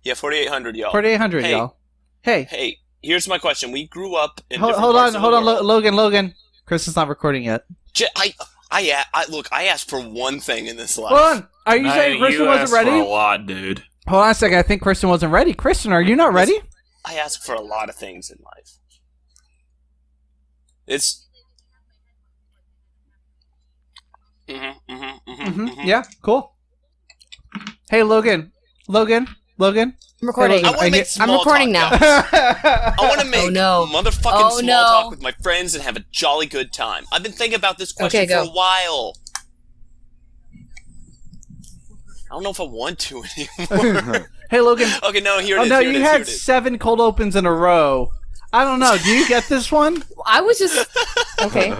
Yeah, 4,800, y'all. 4,800, y'all. Hey, here's my question. We grew up in hold on, Logan. Chris is not recording yet. Look, I asked for one thing in this life. Hold on. Are you saying Kristen wasn't ready? You asked for a lot, dude. Hold on a second. I think Kristen wasn't ready. Kristen, are you not ready? I ask for a lot of things in life. It's... Yeah, cool. Hey, Logan. I'm recording. I want to make small I'm recording talk, now. I want to make motherfucking small talk with my friends and have a jolly good time. I've been thinking about this question for a while. I don't know if I want to anymore. Hey, Logan. Okay, no, here it is. Oh, no, you had 7 cold opens in a row. I don't know. Do you get this one? I was just... Okay.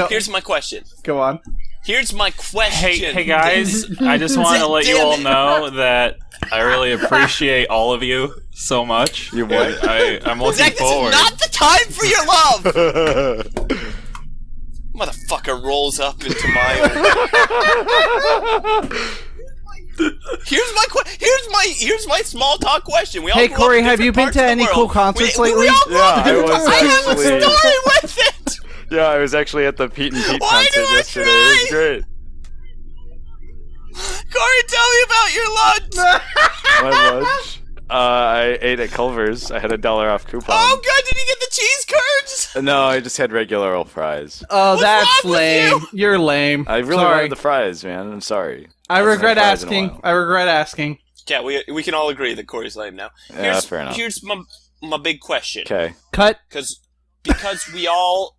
Here's my question. Go on. Here's my question. Hey guys, I just want to let you all know that I really appreciate all of you so much. You what? I'm looking forward. This is not the time for your love! Motherfucker rolls up into my... Here's my small talk question. Hey, Corey, have you been to any cool concerts lately? I have a story with it! Yeah, I was actually at the Pete and Pete concert yesterday. It was great. Corey, tell me about your lunch! My lunch? I ate at Culver's. I had $1 off coupon. Oh, good! Did you get the cheese curds? No, I just had regular old fries. Oh, that's lame. You're lame. I really wanted the fries, man. I'm sorry. I regret asking. Yeah, we can all agree that Corey's lame now. Yeah, fair enough. Here's my big question. Okay. Cut. Because we all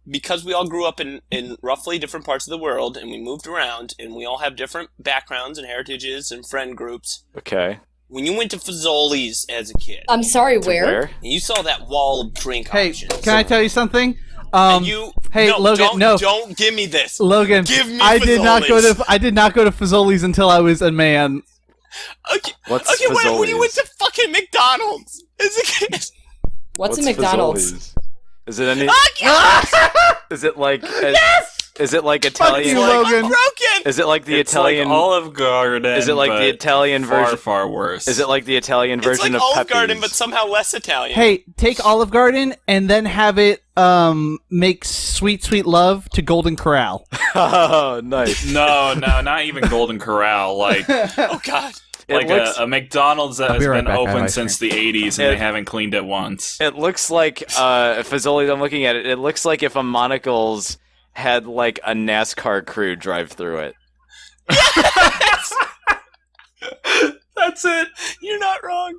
grew up in roughly different parts of the world, and we moved around, and we all have different backgrounds and heritages and friend groups. Okay. When you went to Fazoli's as a kid, I'm sorry, where? And you saw that wall of drink options. Can I tell you something? Logan, don't give me this. Logan, give me I Fazoli's. did not go to Fazoli's until I was a man. Okay, Fazoli's? when you went to fucking McDonald's as a kid. What's a McDonald's? Fazoli's? Is it any? Is it like? Yes! Is it like Italian? Fuck you, Logan. Broken. Is it like the Italian? Like Olive Garden. Is it like the Italian version? Far worse. Is it like the Italian version it's like of Olive Pepe's? Garden, but somehow less Italian. Hey, take Olive Garden and then have it make sweet, sweet love to Golden Corral. Oh, nice. No, not even Golden Corral. Like, oh god. Like a McDonald's that has been open since the the 80s and they haven't cleaned it once. It looks like Fazoli's. I'm looking at it. It looks like if a Monocle's had like a NASCAR crew drive through it. Yes! That's it. You're not wrong.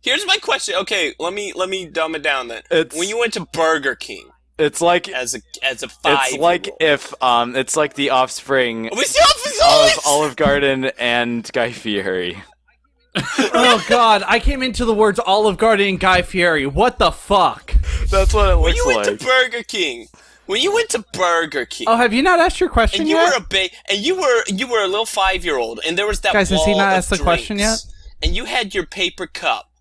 Here's my question. Okay, let me dumb it down then. When you went to Burger King, it's like as a 5-year-old. It's like if it's like the offspring of Olive Garden and Guy Fieri. Oh god, I came into the words Olive Garden and Guy Fieri. What the fuck? That's what it looks like. When you went to Burger King. When you went to Burger King. Oh, have you not asked your question and you yet? Were you were a little 5-year-old, and there was that Guys, wall has he not of asked the question yet? And you had your paper cup,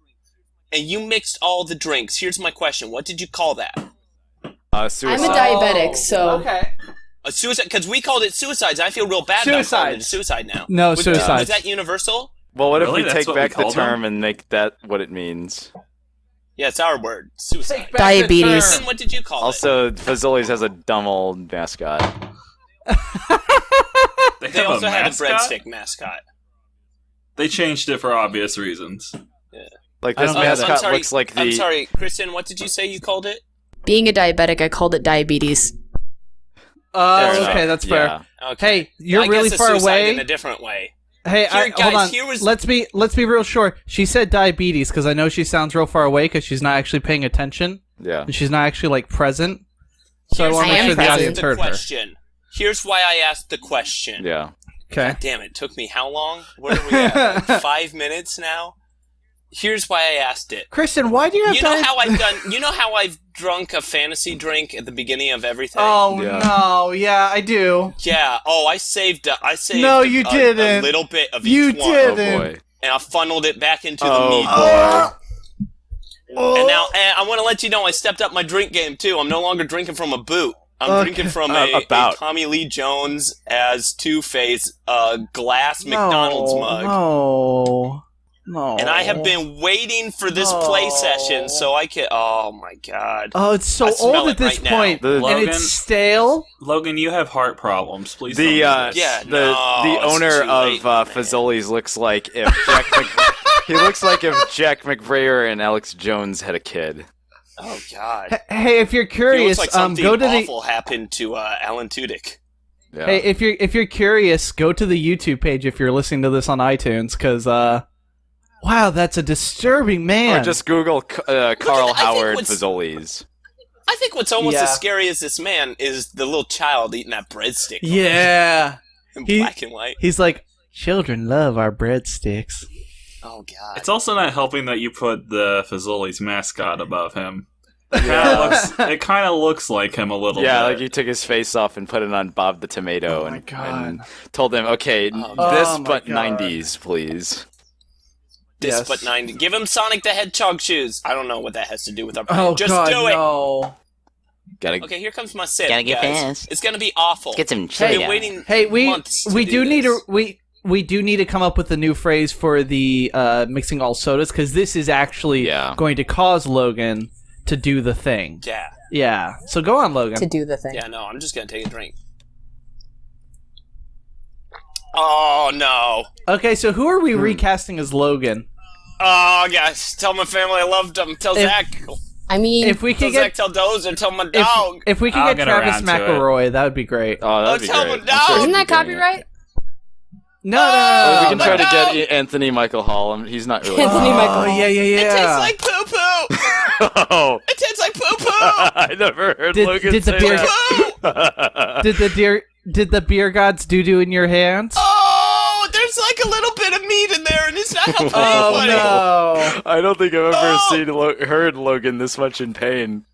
and you mixed all the drinks. Here's my question: what did you call that? Suicide. I'm a diabetic, so... Okay. A suicide, because we called it suicides. I feel real bad about calling it suicide now. No, suicide. Was that universal? Well, what Really? if we That's take what we back the called term them? and make that what it means? Yeah, it's our word. Suicide. Diabetes. And what did you call it? Also, Fazoli's has a dumb old mascot. They also had a breadstick mascot. They changed it for obvious reasons. Yeah. Like this mascot looks like the... I'm sorry, Kristen, what did you say you called it? Being a diabetic, I called it diabetes. Okay, that's fair. Yeah. Okay. Hey, you're really far away. In a different way. Hey, hold on. Here was... Let's be real short. She said diabetes because I know she sounds real far away because she's not actually paying attention. Yeah. And she's not actually like present. So I want to make sure the audience heard her. Here's why I asked the question. Yeah. Okay. God damn it! Took me how long? Where are we at? Like 5 minutes now. Here's why I asked it. Kristen, why do you have You know how I've drunk a fantasy drink at the beginning of everything? Oh, no. Yeah, I do. Yeah. Oh, I saved No, you didn't. A little bit of you each one. didn't. Oh, boy. And I funneled it back into the meatball. And now I want to let you know I stepped up my drink game, too. I'm no longer drinking from a boot. I'm drinking from a Tommy Lee Jones as Two-Face glass McDonald's mug. No. No. And I have been waiting for this play session so I can... Oh, my God. Oh, it's so I smell old it at this right point, now. and Logan- it's stale. Logan, you have heart problems. Please The don't do this. the owner of Fazoli's looks like if he looks like if Jack McBrayer and Alex Jones had a kid. Oh, God. Hey, if you're It curious, looks like something go to awful happened to Alan Tudyk. Yeah. Hey, if you're curious, go to the YouTube page if you're listening to this on iTunes, because wow, that's a disturbing man. Or just Google Carl I think Howard what's- Fazoli's. I think what's almost Yeah. as scary as this man is the little child eating that breadstick. Yeah, In He- black and white. he's like, children love our breadsticks. Oh, God. It's also not helping that you put the Fazoli's mascot above him. It kind of looks like him a little Yeah, bit. like he took his face off and put it on Bob the Tomato Oh my God. and told him, okay, this Oh my but God. 90s, please. This Yes. but 90. Give him Sonic the Hedgehog shoes. I don't know what that has to do with our plan. Oh Just God, do it. no. Gotta Okay, here comes my sip, Gotta get guys. fast. It's gonna be awful. Get some I've chili. been waiting Hey, months to we do need this. we do need to come up with a new phrase for the mixing all sodas, because this is actually going to cause Logan to do the thing. Yeah. Yeah. So go on, Logan. To do the thing. Yeah, no, I'm just gonna take a drink. Oh, no. Okay, so who are we recasting as Logan? Oh, guys, tell my family I loved them. Tell If- Zach. I mean, If we Tell could Zach, get tell Dozer, tell my dog. if we could I'll get get Travis around to it. McElroy, that would be great. Oh, that'd be tell great. him I'm no. sure isn't he'd that be doing it. copyright? No. We can my try to dog. get Anthony Michael Hall. He's not really. Anthony Michael Oh Hall. yeah, It tastes yeah. like poo-poo. Oh, It tastes like poo-poo. I never heard Logan did the say beer that. did the beer gods doo-doo in your hands? Oh, there's like a little bit of meat in there, and it's not helping Oh anybody. no. I don't think I've ever Oh. heard Logan this much in pain.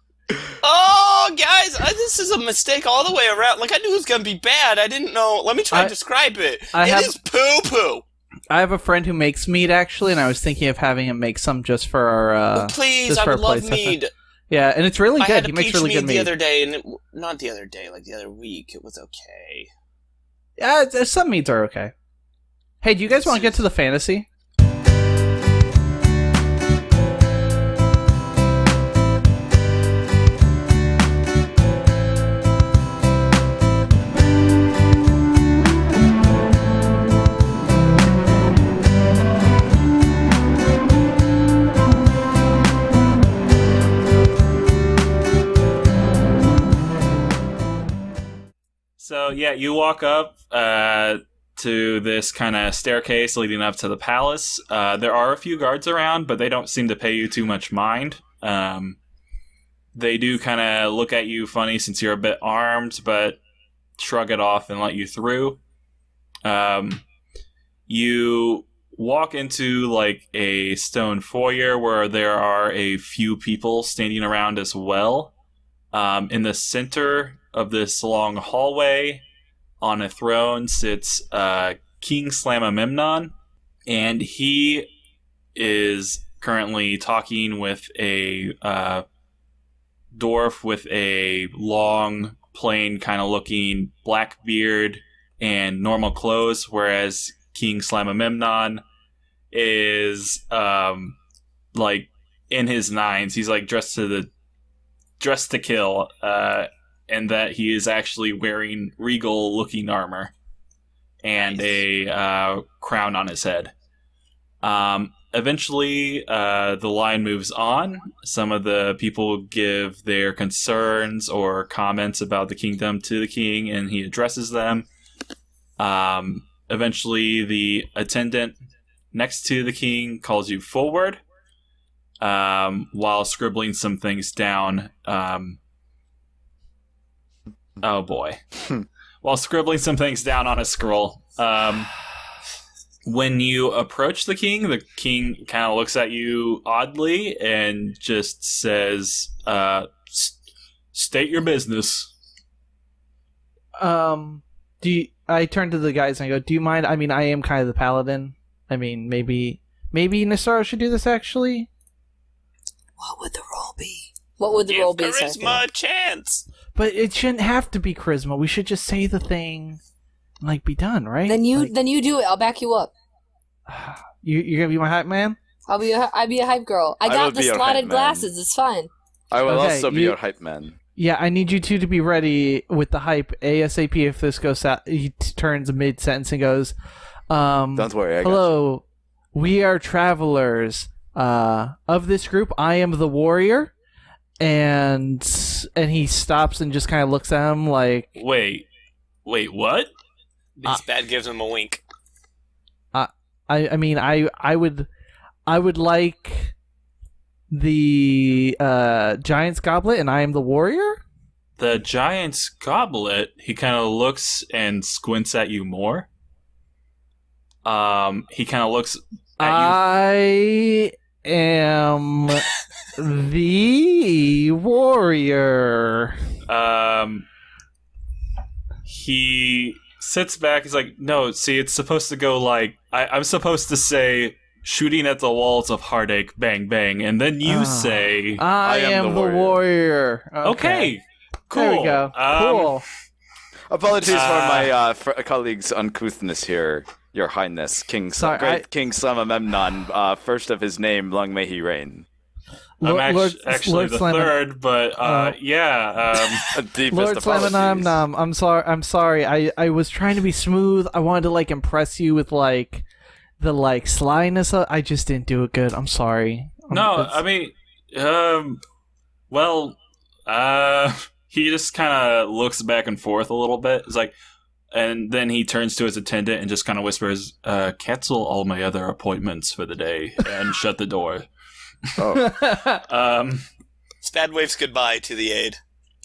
Oh, guys, this is a mistake all the way around. Like, I knew it was going to be bad. I didn't know. Let me try to describe it. It is poo-poo. I have a friend who makes mead, actually, and I was thinking of having him make some just for our Please, just I for would our love play mead. session. Yeah, and it's really I good. had He a makes peach really mead good the mead. other day, and not the other day, like the other week. It was okay. Yeah, some meads are okay. Hey, do you guys want to get to the fantasy? So yeah, you walk up to this kind of staircase leading up to the palace. There are a few guards around, but they don't seem to pay you too much mind. They do kind of look at you funny since you're a bit armed, but shrug it off and let you through. You walk into like a stone foyer where there are a few people standing around as well. In the center of this long hallway, on a throne, sits King Slamamemnon, and he is currently talking with a dwarf with a long, plain kind of looking black beard and normal clothes, whereas King Slamamemnon is like in his nines. He's like dressed to kill, and that he is actually wearing regal looking armor and a crown on his head. Eventually, the line moves on. Some of the people give their concerns or comments about the kingdom to the king, and he addresses them. Eventually, the attendant next to the king calls you forward, while scribbling some things down. Oh boy. While scribbling some things down on a scroll. When you approach the king kind of looks at you oddly and just says, state your business. I turn to the guys and I go, do you mind? I mean, I am kind of the paladin. I mean, maybe Nestariel should do this, actually? What would the role be? What would the Give role be? charisma a chance. But it shouldn't have to be charisma. We should just say the thing and, like, be done, right? Then you Like, do it. I'll back you up. You're gonna be my hype man? I'll be a hype girl. I got the slotted glasses. It's fine. I will also be your hype man. Yeah, I need you two to be ready with the hype ASAP if this goes out. He turns mid-sentence and goes, Don't worry, I got hello, we are travelers. Of this group, I am the warrior. And he stops and just kind of looks at him like... Wait, what? This gives him a wink. I mean, I would like the Giant's Goblet, and I am the warrior? The Giant's Goblet, he kind of looks and squints at you more. He kind of looks at I am the warrior. He sits back, he's like, no, see, it's supposed to go like, I'm supposed to say... shooting at the walls of heartache, bang, bang, and then you say... I am the warrior. Okay, cool. There we go. Cool. Apologies for my colleague's uncouthness here, Your Highness, King Slamamemnon, first of his name, long may he reign. I'm actually the third, but Lord Slamamemnon, I'm sorry. I was trying to be smooth. I wanted to impress you with the slyness of, I just didn't do it good. I'm sorry. He just kind of looks back and forth a little bit. It's like, and then he turns to his attendant and just kind of whispers, cancel all my other appointments for the day and shut the door. Spad waves goodbye to the aide.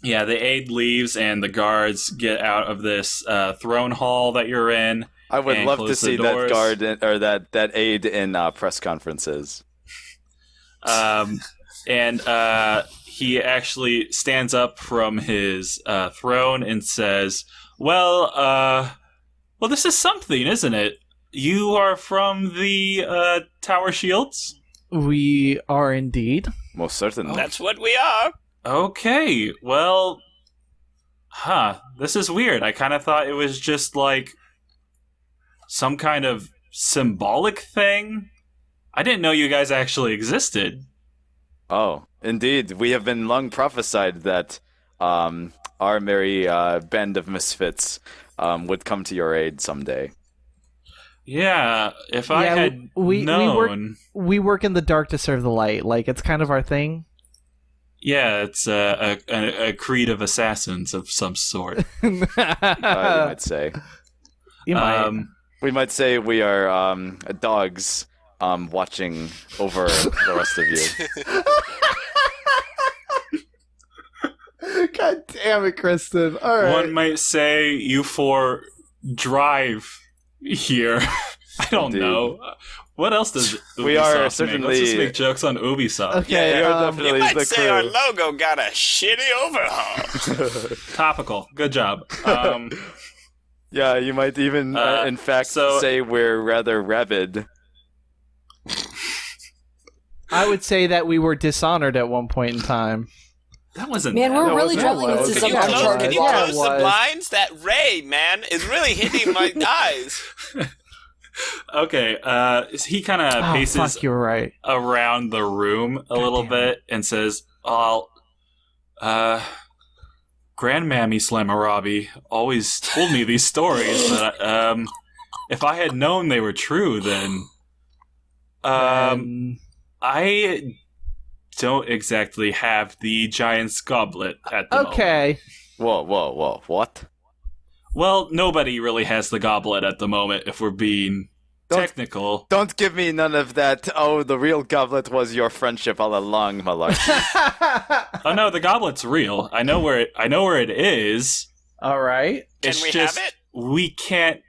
Yeah, the aide leaves and the guards get out of this throne hall that you're in. I would love to see that guard or that aide in press conferences. And he actually stands up from his throne and says, well, this is something, isn't it? You are from the Tower Shields? We are indeed. Most certainly. That's what we are. Okay, well, this is weird. I kind of thought it was just some kind of symbolic thing. I didn't know you guys actually existed. Oh, indeed. We have been long prophesied that our merry band of misfits would come to your aid someday. Yeah, if I had known... We work in the dark to serve the light. It's kind of our thing. Yeah, it's a creed of assassins of some sort. You might say. You might. We might say we are dogs watching over the rest of you. God damn it, Kristen. All right. One might say you four drive here. I don't know. What else does Ubisoft we are make? certainly... Let's just make jokes on Ubisoft. Okay, you might say our logo got a shitty overhaul. Topical. Good job. Yeah, you might even, in fact, say we're rather rabid. I would say that we were dishonored at one point in time. That wasn't... Man, we're really delving into some uncharted Can you close the blinds? That ray, man, is really hitting my eyes. Okay, he kind of paces you're right. around the room a little bit and says, Grandmammy Slamarabi always told me these stories, but if I had known they were true, then I don't exactly have the Giant's Goblet at the moment. Okay. Whoa, what? Well, nobody really has the goblet at the moment, if we're being technical. Don't give me none of that, the real goblet was your friendship all along, malarkey. Oh no, the goblet's real. I know where it is. All right. Can we have it? We can't...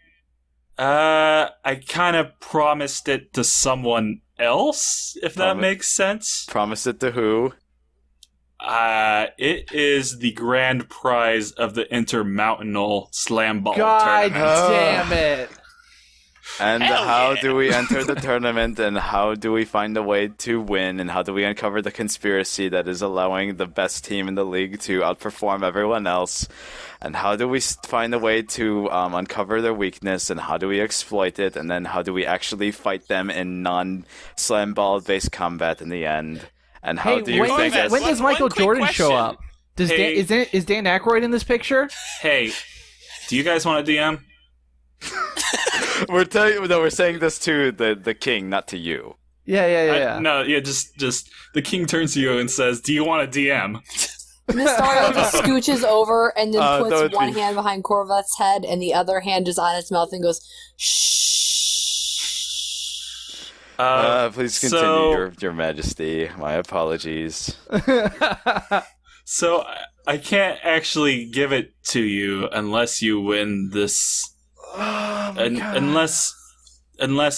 I kind of promised it to someone else, if that makes sense. Promise it to who? It is the grand prize of the Intermountainal Slam Ball God Tournament. damn it. And Hell how yeah. do we enter the tournament, and how do we find a way to win, and how do we uncover the conspiracy that is allowing the best team in the league to outperform everyone else, and how do we find a way to uncover their weakness, and how do we exploit it, and then how do we actually fight them in non-slam ball based combat in the end, and how do you when, think does, that's... when does Michael quick Jordan show question. up? Does Hey. is Dan Aykroyd in this picture? Hey, do you guys want a DM? We're saying this to the king, not to you. Yeah. Just the king turns to you and says, "Do you want a DM?" Nestariel just scooches over and then that would puts one be- hand behind Corveth's head and the other hand just on its mouth and goes, shh. Please continue, so- your majesty. My apologies. So I can't actually give it to you unless you win this. Unless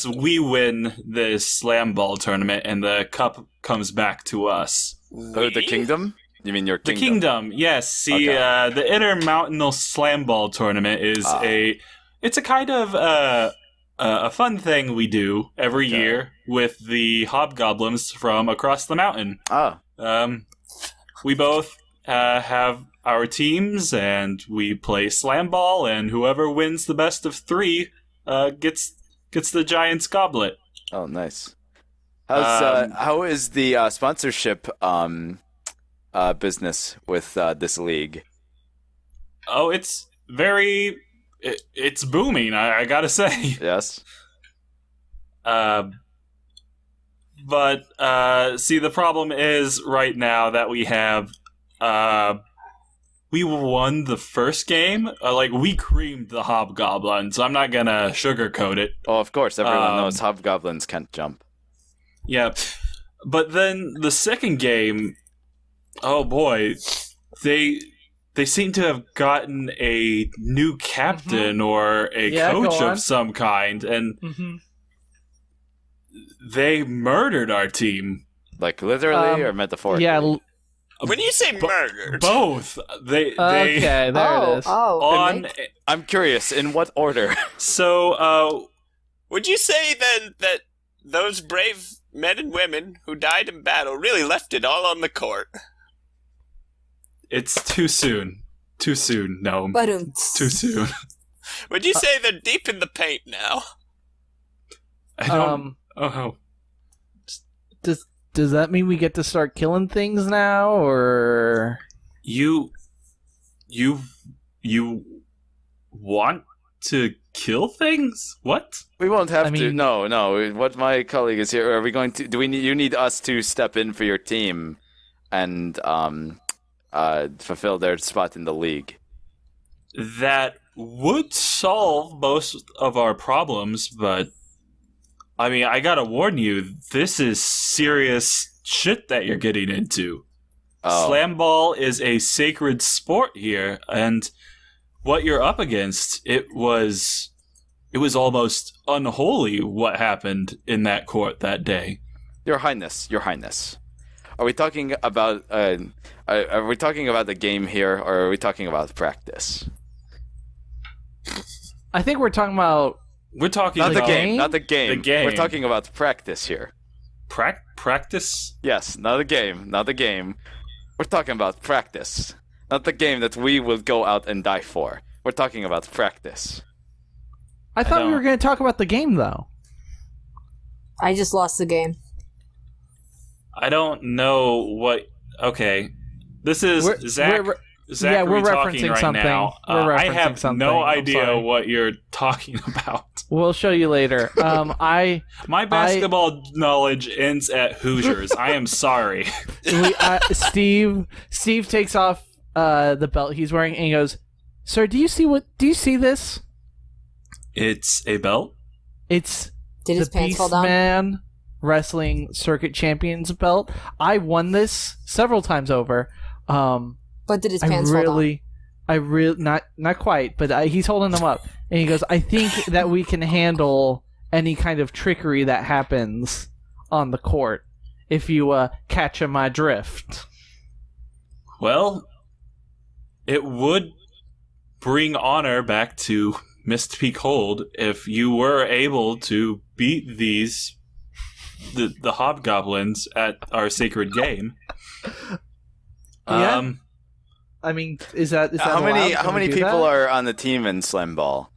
we win this slam ball tournament and the cup comes back to us. Oh, the kingdom? You mean your The kingdom? kingdom, yes. See, Okay. the Intermountainal Slam Ball tournament is it's a kind of a fun thing we do every Okay. year with the hobgoblins from across the mountain. Ah, We both have our teams, and we play slam ball, and whoever wins the best of three gets the Giant's Goblet. oh, nice. How is the sponsorship business with this league? Oh, it's it's booming, I gotta say. Yes. But see, the problem is right now that we have we won the first game. We creamed the hobgoblins. I'm not gonna sugarcoat it. Oh, of course. Everyone knows hobgoblins can't jump. Yep. But then the second game, oh boy, they seem to have gotten a new captain or a coach go on. of some kind, and Mm-hmm. they murdered our team. Like literally or metaphorically? Yeah. When you say murdered, Both. They Okay, there it is. Oh, on. I'm curious, in what order? So would you say then that those brave men and women who died in battle really left it all on the court? it's too soon. Too soon. No. but Too soon. Would you say they're deep in the paint now? I don't. Oh. Does that mean we get to start killing things now, or You want to kill things? What? We won't have I to. mean- No. What my colleague is here. Are we going to? Do we need? You need us to step in for your team, and fulfill their spot in the league. That would solve most of our problems, but I mean, I gotta warn you, this is serious shit that you're getting into. Oh. Slam ball is a sacred sport here, and what you're up against, it was almost unholy what happened in that court that day. Your Highness. Are we talking about? Are we talking about the game here, or are we talking about practice? I think we're talking about We're talking Not the about game. Not the game. The game. We're talking about practice here. Practice. Yes, not the game. Not the game. We're talking about practice. Not the game that we will go out and die for. We're talking about practice. I thought we don't- were going to talk about the game, though. I just lost the game. I don't know what. Okay, this is We're- Zach. we're- Zachary we're talking referencing right something. now. We're I referencing have something. no I'm idea sorry. what you're talking about. We'll show you later. My basketball knowledge ends at Hoosiers. I am sorry. Steve takes off the belt he's wearing and he goes, "Sir, do you see this? It's a belt. It's Did his the pants fall down? Beastman Wrestling Circuit Champions belt. I won this several times over. But did his pants fall down? I really not quite, but he's holding them up, and he goes, "I think that we can handle any kind of trickery that happens on the court if you catch my drift." Well, it would bring honor back to Mist Peak Hold, if you were able to beat the hobgoblins at our sacred game. Yeah. I mean, is that how many allowed? how many people are on the team in Slam Ball?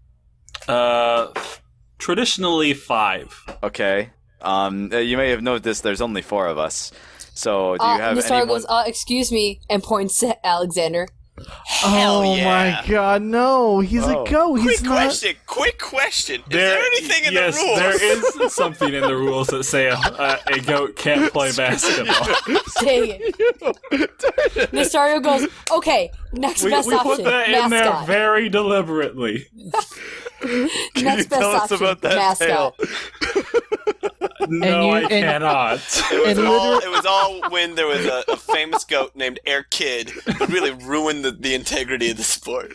Traditionally 5. Okay. You may have noticed there's only 4 of us. So do you have Nestariel anyone? goes, excuse me, and points at Alexander. Hell oh yeah. my god, no! He's a goat. He's Quick question. Is there anything in the rules? There is something in the rules that say a goat can't play basketball. Dang it. Nestariel goes, okay, next best we option, put that in there mascot. very deliberately. Next best tell us option, about that mascot. No, I cannot. It was all when there was a famous goat named Air Kid who really ruined the integrity of the sport.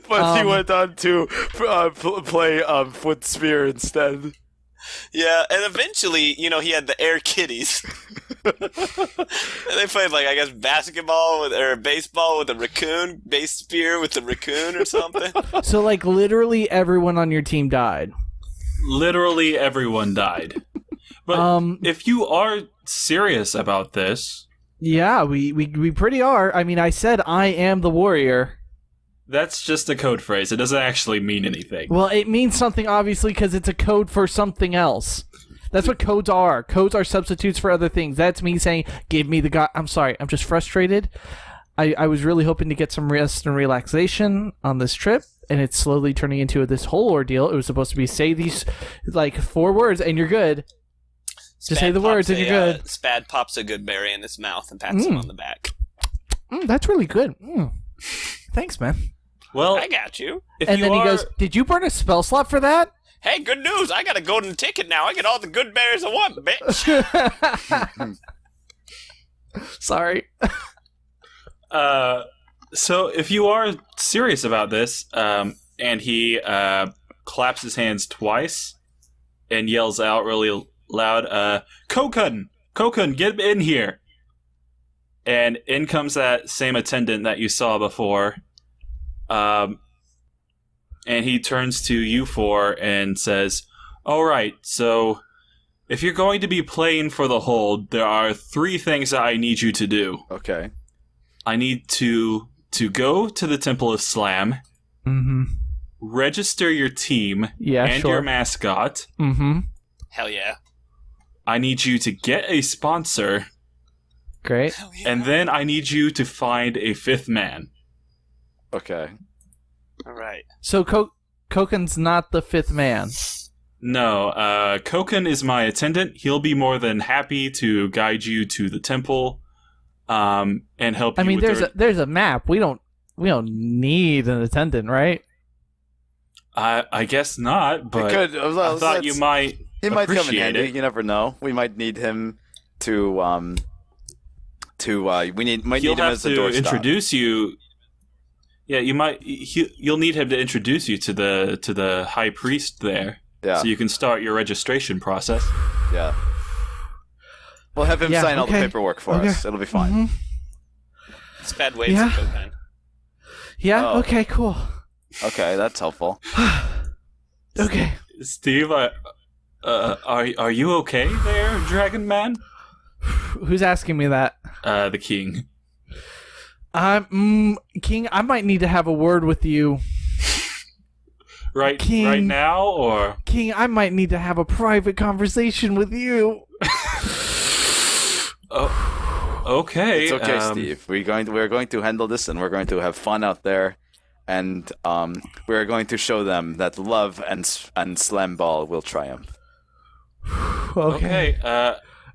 But he went on to play Foot Spear instead. Yeah, and eventually, he had the Air Kitties. And they played, I guess, basketball or baseball with a raccoon, base spear with the raccoon or something. So, literally everyone on your team died. Literally everyone died. But if you are serious about this... Yeah, we pretty are. I mean, I said I am the warrior. That's just a code phrase. It doesn't actually mean anything. Well, it means something, obviously, because it's a code for something else. That's what codes are. Codes are substitutes for other things. That's me saying, give me the god. I'm sorry, I'm just frustrated. I was really hoping to get some rest and relaxation on this trip, and it's slowly turning into this whole ordeal. It was supposed to be say these, 4 words, and you're good. Just say the words, and you're good. Spad pops a good berry in his mouth and pats him on the back. That's really good. Thanks, man. Well, I got you. And then he goes, did you burn a spell slot for that? Hey, good news! I got a golden ticket now. I get all the good berries I want, bitch. Sorry. So if you are serious about this, and he claps his hands twice and yells out really loud, Kokun, get in here. And in comes that same attendant that you saw before. And he turns to you 4 and says, all right, so if you're going to be playing for the hold, there are 3 things that I need you to do. Okay. I need to go to the Temple of Slam, register your team and your mascot. Hell yeah. I need you to get a sponsor. Great. Yeah. And then I need you to find a 5th man. Okay. All right. So Koken's not the 5th man. No, Kokun is my attendant. He'll be more than happy to guide you to the temple, and help you. I mean, with there's a map. We don't need an attendant, right? I guess not, but I thought you might. He might come in appreciate handy. it. You never know. We might need him to we need might He'll need him have as a to doorstop. introduce you. Yeah, you might. You'll need him to introduce you to the high priest there. Yeah. So you can start your registration process. Yeah. We'll have him sign all the paperwork for us. It'll be fine. Spad waves at Kokun. Yeah. Oh. Okay. Cool. Okay, that's helpful. Okay. Steve, are you okay there, Dragon Man? Who's asking me that? The king. King, I might need to have a word with you. Right King. now, or King, I might need to have a private conversation with you. oh, okay. It's okay, Steve. We're going to handle this, and we're going to have fun out there, and we're going to show them that love and slam ball will triumph. Okay.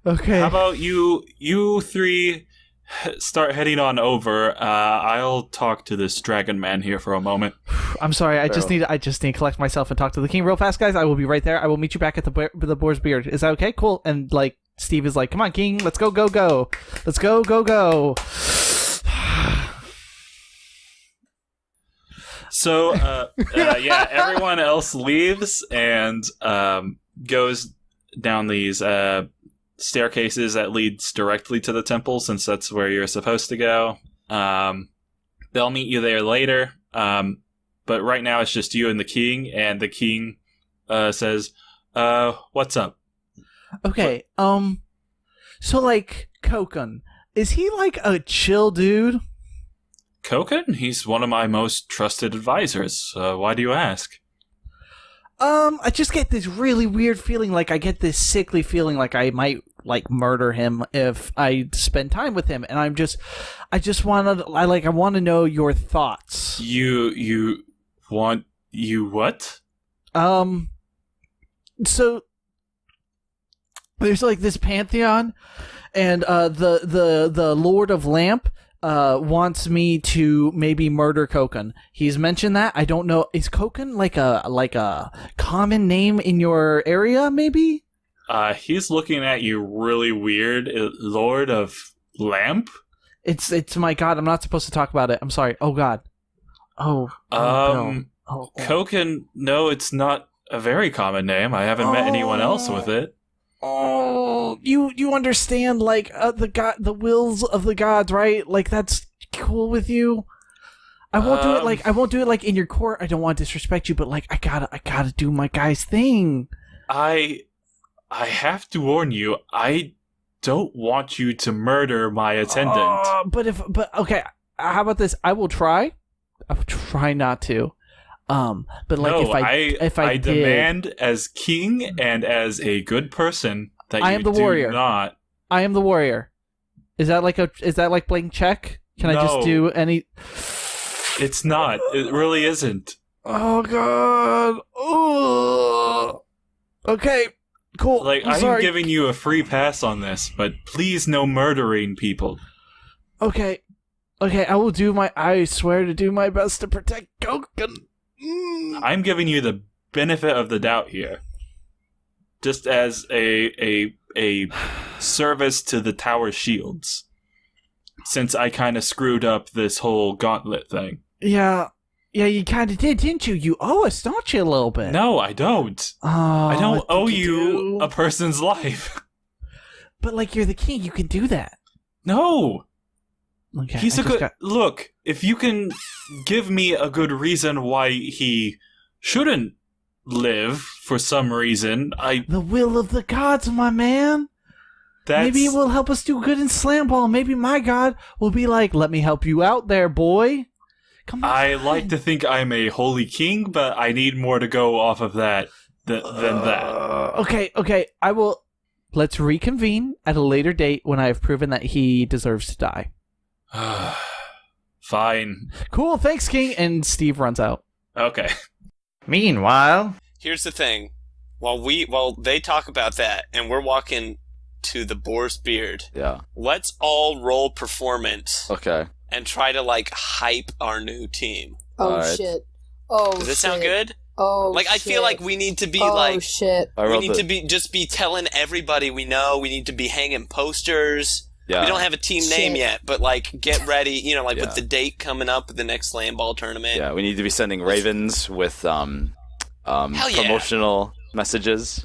Okay. How about you 3 start heading on over? I'll talk to this dragon man here for a moment. I'm sorry. I just need to collect myself and talk to the king real fast, guys. I will be right there. I will meet you back at the boar's beard. Is that okay? Cool. And Steve is like, "Come on, king. Let's go. Let's go." So yeah, everyone else leaves and goes down these staircases that leads directly to the temple, since that's where you're supposed to go. They'll meet you there later, but but right now it's just you and the king, and the king says, what's up? Okay, so, like, Kokun, is he, like, a chill dude? Kokun? He's one of my most trusted advisors. Why do you ask? I just get this really weird feeling, like I get this sickly feeling like I might, like, murder him if I spend time with him, and I want to know your thoughts. You what? So there's, like, this pantheon, and the Lord of Lamp wants me to maybe murder Kokun. He's mentioned that. I don't know. Is Kokun like a common name in your area? Maybe. He's looking at you really weird. Lord of Lamp. It's my God. I'm not supposed to talk about it. I'm sorry. Oh God. Oh. Bill. Oh. Kokun. No, it's not a very common name. I haven't met anyone else with it. Oh, you understand, like, the wills of the gods, right? Like, that's cool with you. I won't do it like in your court. I don't want to disrespect you, but, like, I gotta do my guy's thing. I have to warn you. I don't want you to murder my attendant. But okay. How about this? I will try. I will try not to. But like, no, if I did, demand as king and as a good person that I am the warrior. Not. I am the warrior. Is that like playing check? Can I just do any? It's not. It really isn't. Oh God. Oh. Okay. Cool. Like, I'm giving you a free pass on this, but please no murdering people. Okay. I swear to do my best to protect Kokun. I'm giving you the benefit of the doubt here, just as a service to the tower shields, since I kind of screwed up this whole gauntlet thing. Yeah, you kind of did, didn't you? You owe us, don't you, a little bit? No, I don't. I don't owe you a person's life. But, like, you're the king, you can do that. No. Okay, He's Look, if you can give me a good reason why he shouldn't live for some reason, The will of the gods, my man. Maybe it will help us do good in Slam Ball. Maybe my god will be like, let me help you out there, boy. Come on. I like to think I'm a holy king, but I need more to go off of that than that. Okay, I will... Let's reconvene at a later date when I have proven that he deserves to die. Fine. Cool, thanks, King. And Steve runs out. Okay. Meanwhile, Here's the thing. While they talk about that, and we're walking to the boar's beard, yeah. let's all roll performance Okay. and try to, like, hype our new team. Oh, Alright. shit. Oh, Does this sound good? Oh, Like, I shit. feel like we need to be, Oh, like... shit. We need to be telling everybody we know. We need to be hanging posters. Yeah. We don't have a team name yet, but, like, get ready, Yeah. with the date coming up with the next Slam Ball tournament. Yeah, we need to be sending ravens with promotional messages.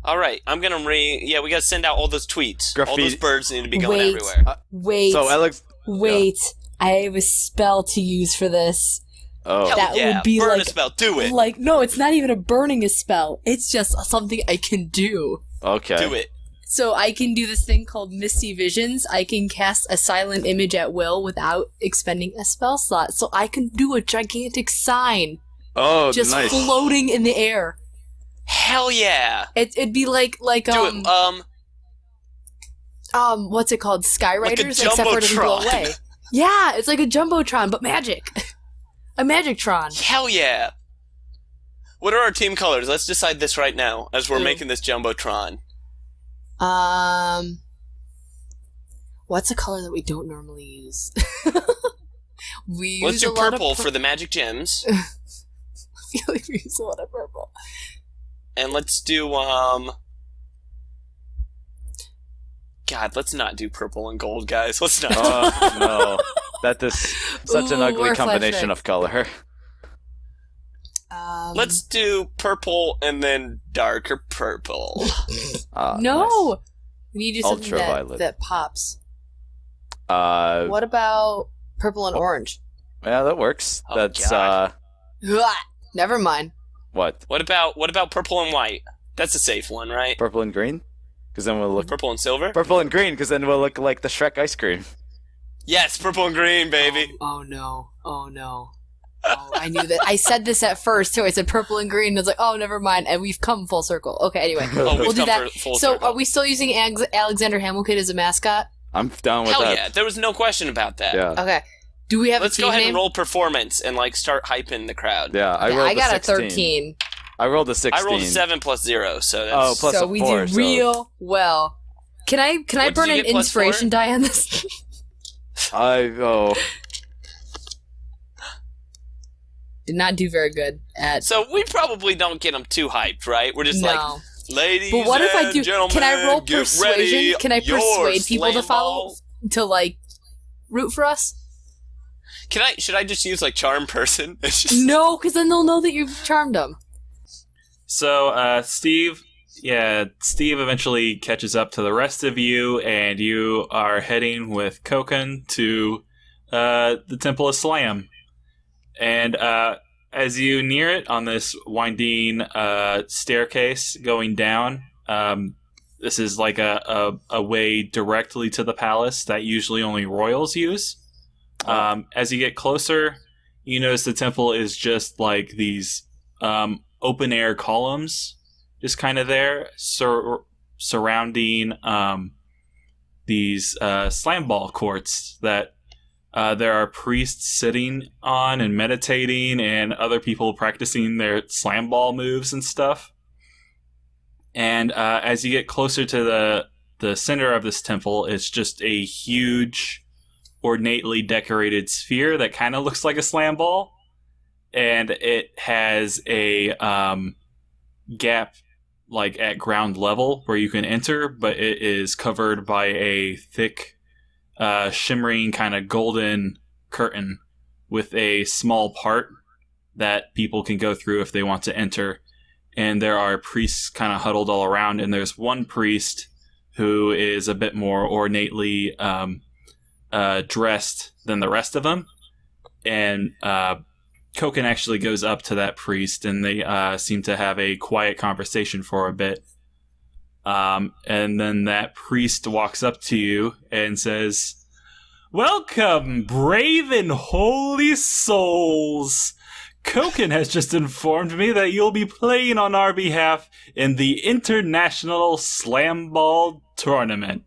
All right, I'm gonna we gotta send out all those tweets. All Graffiti. those birds need to be going Wait. everywhere. Wait. So Alex, Wait. I have a spell to use for this. oh, Hell that yeah, would be burn like- a spell, do it. Like, no, it's not even a burning a spell. It's just something I can do. okay. Do it. So I can do this thing called Misty Visions. I can cast a silent image at will without expending a spell slot. So I can do a gigantic sign Oh, just nice. floating in the air. Hell yeah. It'd be like Do it. what's it called? Skyriders, Like a except for it doesn't blow Jumbotron. away. Yeah, it's like a Jumbotron, but magic. A Magictron. Hell yeah. What are our team colors? Let's decide this right now as we're Ooh. making this Jumbotron. What's a color that we don't normally use? We Let's use do a lot purple of for the magic gems. I feel like we use a lot of purple. And let's do, God, let's not do purple and gold, guys. Let's not. Oh, no. That is such an Ooh, ugly or combination flashback. of color. Let's do purple and then darker purple. No! Nice. We need to do something Ultraviolet. that pops. Yeah, What about purple and orange? that works. Oh, That's God. Ugh, never mind. What? What about purple and white? That's a safe one, right? Purple and green? Because then we'll look. Purple and silver? Purple and green, because then we'll look like the Shrek ice cream. Yes, purple and green, baby. Oh no. Oh, I knew that. I said this at first too. I said purple and green. And I was like, oh, never mind. And we've come full circle. Okay, anyway, Oh, we'll do that. Full So, circle. are we still using Alexander Hamilton as a mascot? I'm down with Hell that. yeah, there was no question about that. Yeah. Okay. Do we have Let's a go team ahead name? and roll performance and like start hyping the crowd. Yeah, I Yeah, rolled I got a 16. a 13. I rolled a 16. I rolled a 7 plus 0, so that's... Oh, plus so a we 4, did so- real well. Can I What did burn you an get, plus inspiration 4? die on this? Did not do very good at. So we probably don't get them too hyped, right? We're just No. like, ladies But what if I and do? gentlemen, Can I roll get persuasion? ready, Can I your persuade people to slam follow ball. to like root for us? Should I just use like charm person? It's just, No, because then they'll know that you've charmed them. So, Steve eventually catches up to the rest of you, and you are heading with Koken to the Temple of Slam. And as you near it on this winding staircase going down, this is like a way directly to the palace that usually only royals use. As you get closer, you notice the temple is just like these open air columns just kind of there surrounding these slam ball courts that there are priests sitting on and meditating and other people practicing their slam ball moves and stuff. And as you get closer to the center of this temple, it's just a huge ornately decorated sphere that kind of looks like a slam ball. And it has a gap like at ground level where you can enter, but it is covered by a thick, shimmering kind of golden curtain with a small part that people can go through if they want to enter. And there are priests kind of huddled all around, and there's one priest who is a bit more ornately dressed than the rest of them. And Koken actually goes up to that priest, and they seem to have a quiet conversation for a bit. And then that priest walks up to you and says, "Welcome, brave and holy souls! Koken has just informed me that you'll be playing on our behalf in the International Slam Ball Tournament.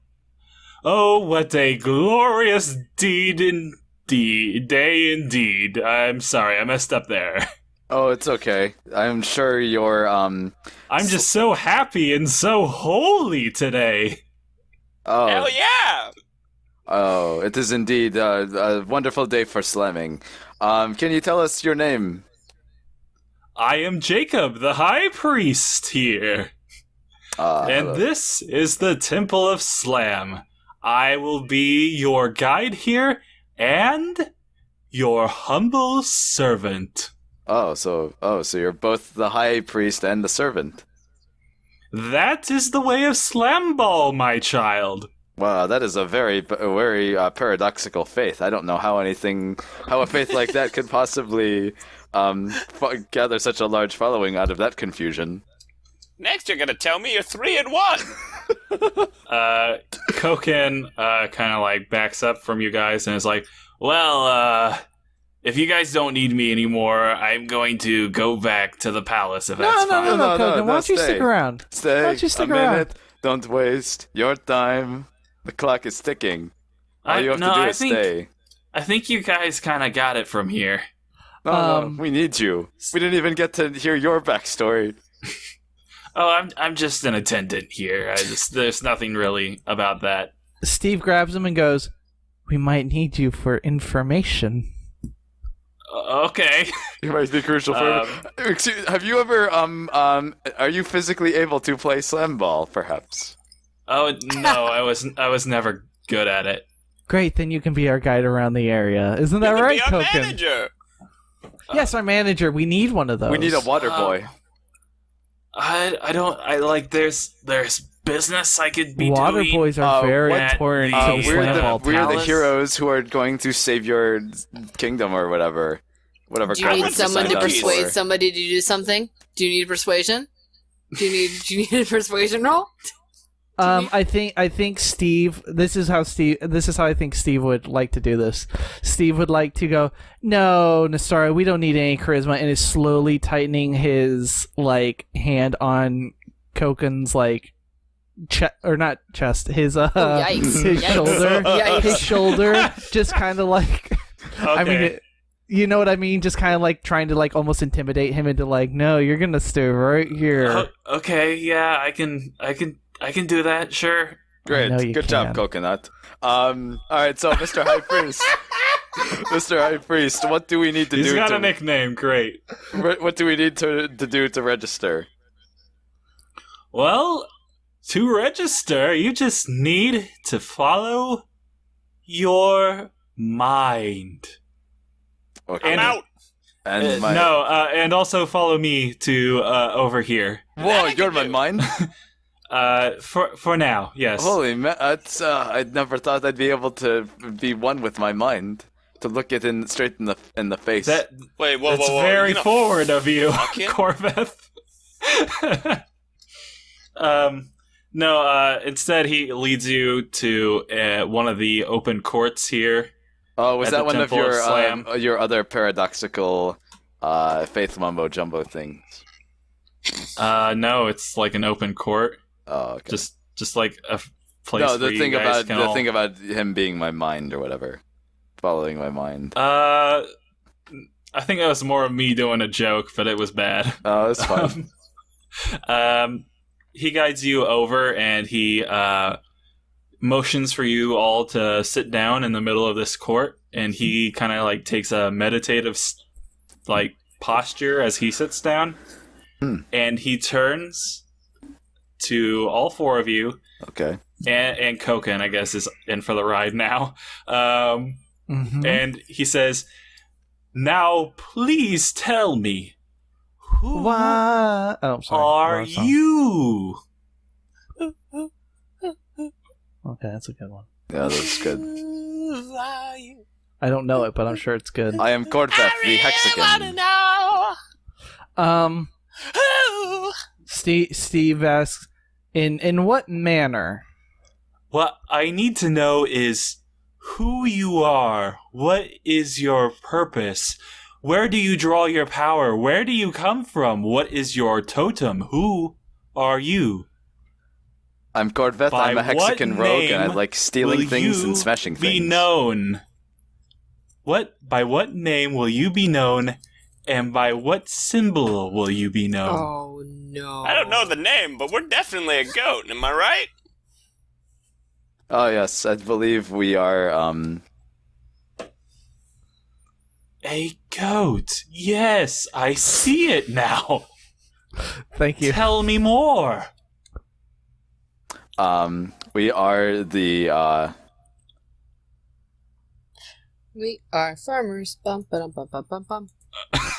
Oh, what a glorious day indeed. I'm sorry, I messed up there. Oh, it's okay. I'm sure you're, I'm just so happy and so holy today. Oh, hell yeah! oh, it is indeed a wonderful day for slamming. Can you tell us your name? I am Jacob, the High Priest here. Hello. And this is the Temple of Slam. I will be your guide here and your humble servant. So you're both the high priest and the servant. That is the way of Slam Ball, my child. Wow, that is a very paradoxical faith. I don't know how a faith like that could possibly gather such a large following out of that confusion. Next, you're gonna tell me you're 3 and 1. Koken kind of like backs up from you guys and is like, well, if you guys don't need me anymore, I'm going to go back to the palace if that's fine. No, Koken, why don't you stay. stick around? Stay. Why don't you stick a around? minute. Don't waste your time. The clock is ticking. All you have to do is stay. I think you guys kind of got it from here. No, we need you. We didn't even get to hear your backstory. Oh, I'm just an attendant here. There's nothing really about that. Steve grabs him and goes, "We might need you for information." Okay. You might be crucial for. Excuse, have you ever are you physically able to play slam ball? Perhaps. Oh no, I was never good at it. Great, then you can be our guide around the area. Isn't that right, Be our Koken? manager. Yes, our manager. We need one of those. We need a water boy. There's business I could be Water doing. boys are very what- important to the we're slam the- ball We're the Palace? heroes who are going to save your kingdom or whatever. whatever. Do you need Corveth someone to signed on persuade for. somebody to do something? Do you need persuasion? Do you need a persuasion roll? I think Steve. This is how I think Steve would like to do this. Steve would like to go, no, Nestariel, we don't need any charisma, and is slowly tightening his like hand on Koken's like or not chest, his yikes. his Yikes. shoulder, Yikes. his shoulder, just kind of like. I mean, Okay. you know what I mean? Just kind of like trying to like almost intimidate him into like, no, you're gonna stay right here. Okay, yeah, I can do that. Sure. Great, I know you good job, can. Coconut. All right, so Mr. High Priest, Mr. High Priest, what do we need to He's do? got a nickname. Great. What do we need to do to register? Well, to register, you just need to follow your mind. Okay. I'm out. And my and also follow me to over here. whoa, you're my mind. For now, yes. Holy man, that's I never thought I'd be able to be one with my mind. To look it straight in the face. Wait, whoa, That's whoa, whoa. very You gonna forward of you, fuck him? Corveth. No, instead he leads you to one of the open courts here. Oh, was at that the one of Temple of Slam. your other paradoxical faith mumbo jumbo things? No, it's like an open court, Oh, okay. just like a place No, where the you thing guys about can the all... thing about him being my mind or whatever, following my mind. I think that was more of me doing a joke, but it was bad. Oh, that's fine. He guides you over, and he motions for you all to sit down in the middle of this court, and he kind of like takes a meditative like posture as he sits down, and he turns to all four of you, Okay. and Koken, I guess, is in for the ride now, and he says, "Now, please tell me, who What? Oh, sorry. are Wrong song. you?" Okay, that's a good one. Yeah, that's good. I don't know it, but I'm sure it's good. I am Corveth, the Hexagon. Steve asks, in what manner? What I need to know is who you are. What is your purpose? Where do you draw your power? Where do you come from? What is your totem? Who are you? I'm Corveth. By I'm a Hexagon what rogue, and I name like stealing will things you and smashing be things. known? By what name will you be known? And by what symbol will you be known? Oh no. I don't know the name, but we're definitely a goat. Am I right? Oh yes, I believe we are. A goat. Yes, I see it now. Thank you. Tell me more. We are the. We are farmers. Bum, ba-dum, bum, bum, bum, bum.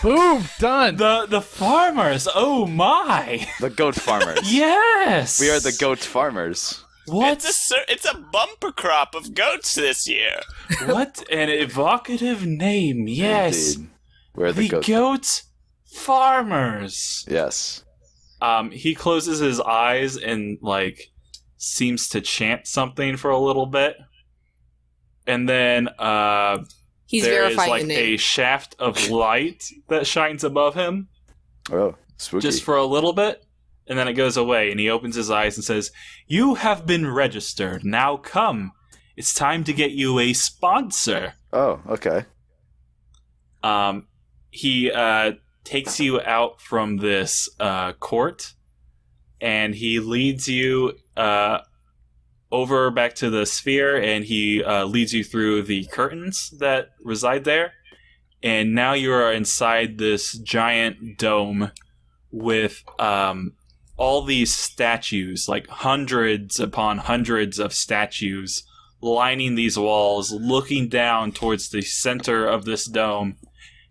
Boom! Done! The farmers. Oh my. The goat farmers. Yes. We are the goat farmers. What? It's a bumper crop of goats this year. What an evocative name. Yes. Indeed. We're the The goat. goat farmers. Yes. He closes his eyes and like seems to chant something for a little bit. And then He's there is verifying like the name. a shaft of light that shines above him Oh, spooky. just for a little bit. And then it goes away, and he opens his eyes and says, "You have been registered. Now come. It's time to get you a sponsor." Oh, okay. He takes you out from this court, and he leads you over back to the sphere, and he leads you through the curtains that reside there. And now you are inside this giant dome with all these statues, like hundreds upon hundreds of statues lining these walls, looking down towards the center of this dome.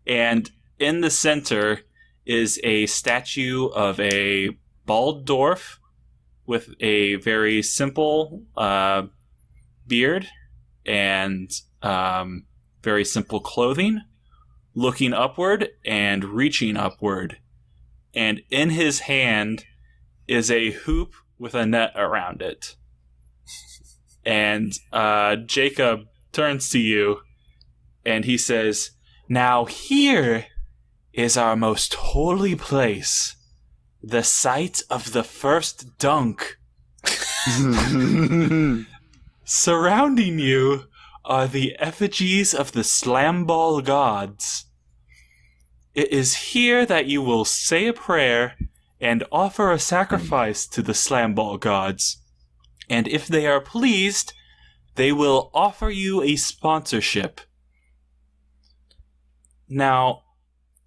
And in the center is a statue of a bald dwarf with a very simple beard and very simple clothing, looking upward and reaching upward. And in his hand is a hoop with a net around it. And Jacob turns to you and he says, "Now here is our most holy place, the site of the first dunk. Surrounding you are the effigies of the slamball gods. It is here that you will say a prayer and offer a sacrifice to the slamball gods. And if they are pleased, they will offer you a sponsorship. Now,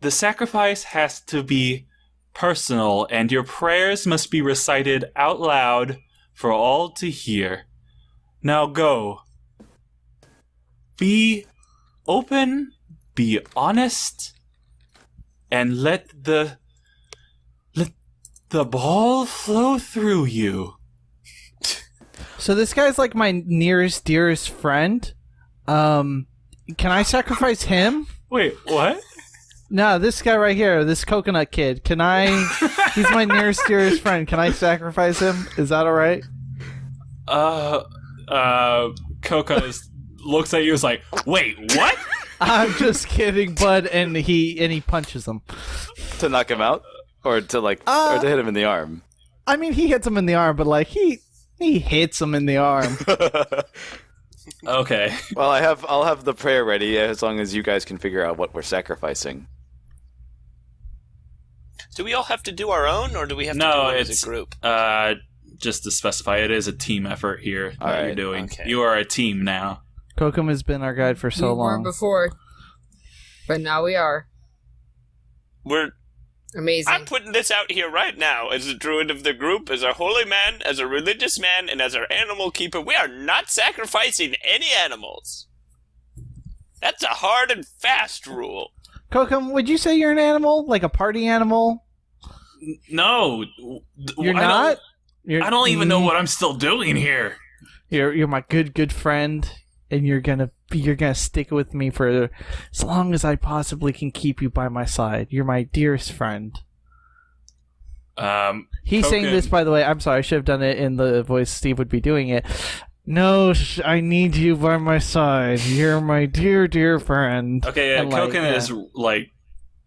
the sacrifice has to be personal, and your prayers must be recited out loud for all to hear. Now go. Be open, be honest, and let the ball flow through you." So this guy's like my nearest, dearest friend. Can I sacrifice him? Wait, what? No, this guy right here, this coconut kid. Can I? He's my nearest, dearest friend. Can I sacrifice him? Is that all right? Coca looks at you and is like, "Wait, what?" I'm just kidding, bud. And he punches him. To knock him out, or to or to hit him in the arm. I mean, he hits him in the arm, but like he hits him in the arm. Okay. Well, I'll have the prayer ready as long as you guys can figure out what we're sacrificing. Do we all have to do our own, or do we have to No, do it as it's a group? just to specify, it is a team effort here that Alright, you're doing. okay. You are a team now. Kokum has been our guide for so we long. weren't before, but now we are. Amazing. I'm putting this out here right now as a druid of the group, as a holy man, as a religious man, and as our animal keeper. We are not sacrificing any animals. That's a hard and fast rule. Kokum, would you say you're an animal, like a party animal? No. You're not. I don't even know what I'm still doing here. You're my good friend, and you're gonna stick with me for as long as I possibly can keep you by my side. You're my dearest friend. He's saying this, by the way. I'm sorry, I should have done it in the voice Steve would be doing it. No, I need you by my side. You're my dear friend. Okay, And, Koken is like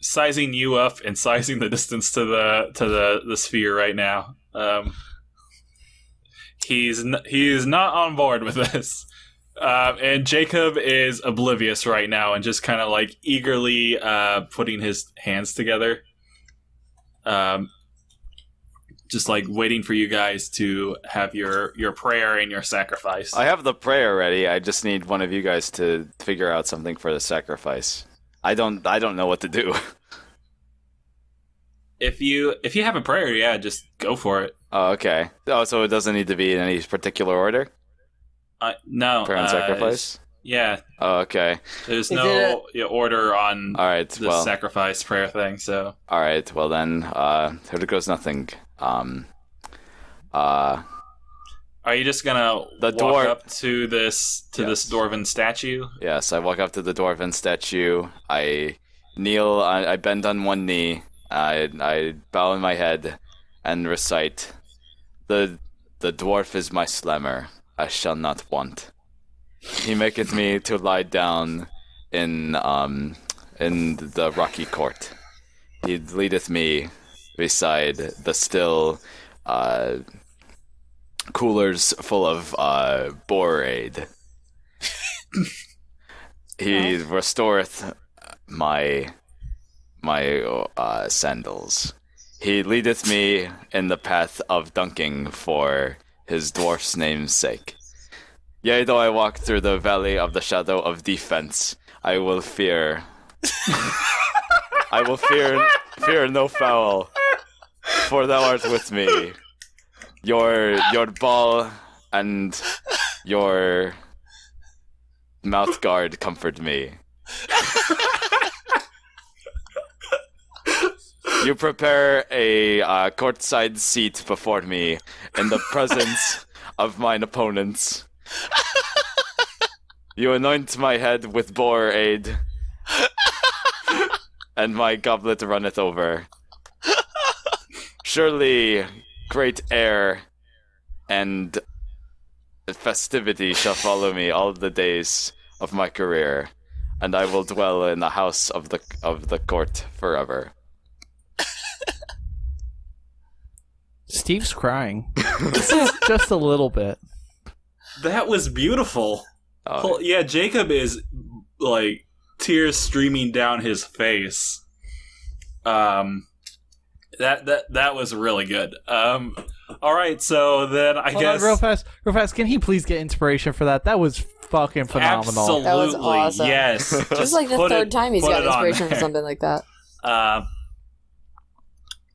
sizing you up and sizing the distance to the sphere right now. He's not on board with this. And Jacob is oblivious right now and just kind of like eagerly putting his hands together. Just like waiting for you guys to have your prayer and your sacrifice. I have the prayer ready. I just need one of you guys to figure out something for the sacrifice. I don't know what to do. If you have a prayer, yeah, just go for it. Oh, okay. Oh, so it doesn't need to be in any particular order? No. Prayer and sacrifice? Yeah. Oh, okay. There's Is no order on All right, the well. sacrifice prayer thing, so. All right, well then, here goes nothing. Are you just gonna The walk dwarf- up to this Yes. dwarven statue? Yes, I walk up to the dwarven statue. I kneel. I bend on one knee. I bow in my head and recite, "The dwarf is my slammer. I shall not want. He maketh me to lie down in the rocky court. He leadeth me beside the still coolers full of borade. He restoreth my sandals. He leadeth me in the path of dunking for his dwarf's name's sake. Yea, though I walk through the valley of the shadow of defense, I will fear. I will fear no foul, for thou art with me. Your ball and your mouth guard comfort me. You prepare a courtside seat before me in the presence of mine opponents. You anoint my head with borade. and my goblet runneth over. Surely great air and festivity shall follow me all the days of my career, and I will dwell in the house of the court forever. Steve's crying. Just a little bit. That was beautiful. Oh, Yeah, Jacob is like tears streaming down his face. That was really good. All right, so then I Hold guess on, real fast. Can he please get inspiration for that? That was fucking phenomenal. absolutely That was awesome. yes. This is like the third time he's got inspiration for something like that.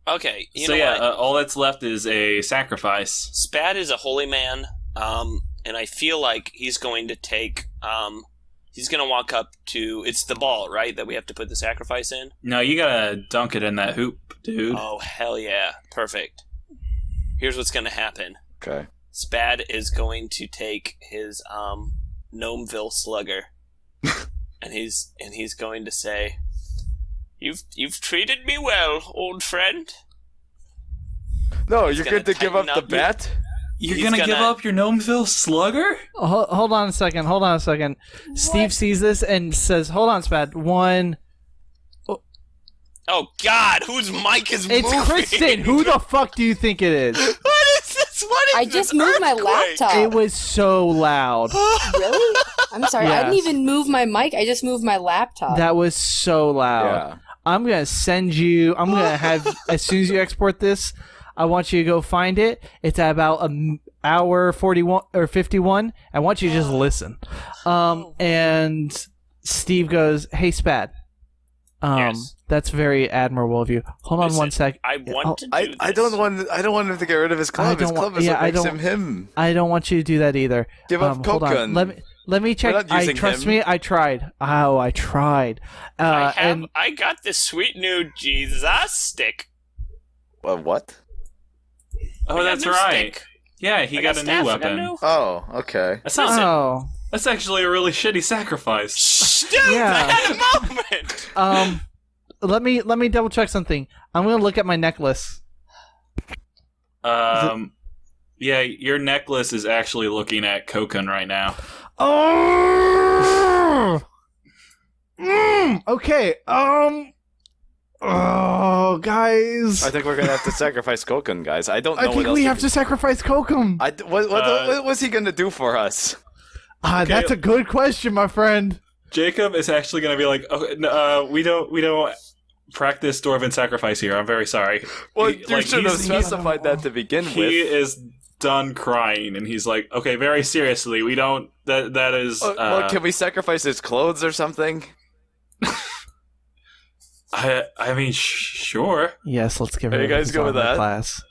Okay, you So know yeah, what? all that's left is a sacrifice. Spad is a holy man, and I feel like he's going to take. He's going to walk up to. It's the ball, right? That we have to put the sacrifice in. No, you gotta dunk it in that hoop, dude. Oh hell yeah! Perfect. Here's what's going to happen. okay. Spad is going to take his Gnomeville slugger, and he's going to say, "You've treated me well, old friend." No, He's you're gonna going to give up tighten the up bat? You're he's gonna give gonna- up your Gnomeville slugger? Hold on a second. Steve sees this and says, "Hold on, Spad. One." Oh God, whose mic is It's moving? Kristen. Who the fuck do you think it is? What is this? What is I this just moved my earthquake? laptop. It was so loud. Really? I'm sorry. I didn't Yes. even move my mic. I just moved my laptop. That was so loud. Yeah. I'm gonna send you. I'm gonna have as soon as you export this, I want you to go find it. It's at about an hour 41 or 51. I want you to just listen. And Steve goes, "Hey, Spad. Yes. That's very admirable of you. Hold on Listen, one sec. I want to do I this. don't want him to get rid of his club. His don't club want- is yeah, what I makes don't- him him. I don't want you to do that either. Give up Hold on. Kokun. Let me check. We're not I using trust him. me. I tried. Oh, I tried. I got this sweet new Jesus stick. What? Oh, I got that's a new right. stick. Yeah, he I got a staff, new I got weapon. new- Oh, okay. That sounds. Oh. That's actually a really shitty sacrifice. Shh, dude, Yeah. I had a moment. Let me double check something. I'm gonna look at my necklace. Yeah, your necklace is actually looking at Kokun right now. Oh. Okay. Oh, guys. I think we're gonna have to sacrifice Kokun, guys. I don't know I what think else we you have can- to sacrifice Kokum. What was he gonna do for us? That's a good question, my friend. Jacob is actually going to be like, "Okay, no, we don't practice Dwarven sacrifice here. I'm very sorry." Well, He- you like, should have he's- specified that to begin He with. is done crying, and he's like, "Okay, very seriously, we don't. That is. Well, can we sacrifice his clothes or something? I mean, sure. Yes, let's give There her you guys his go with armor that. class.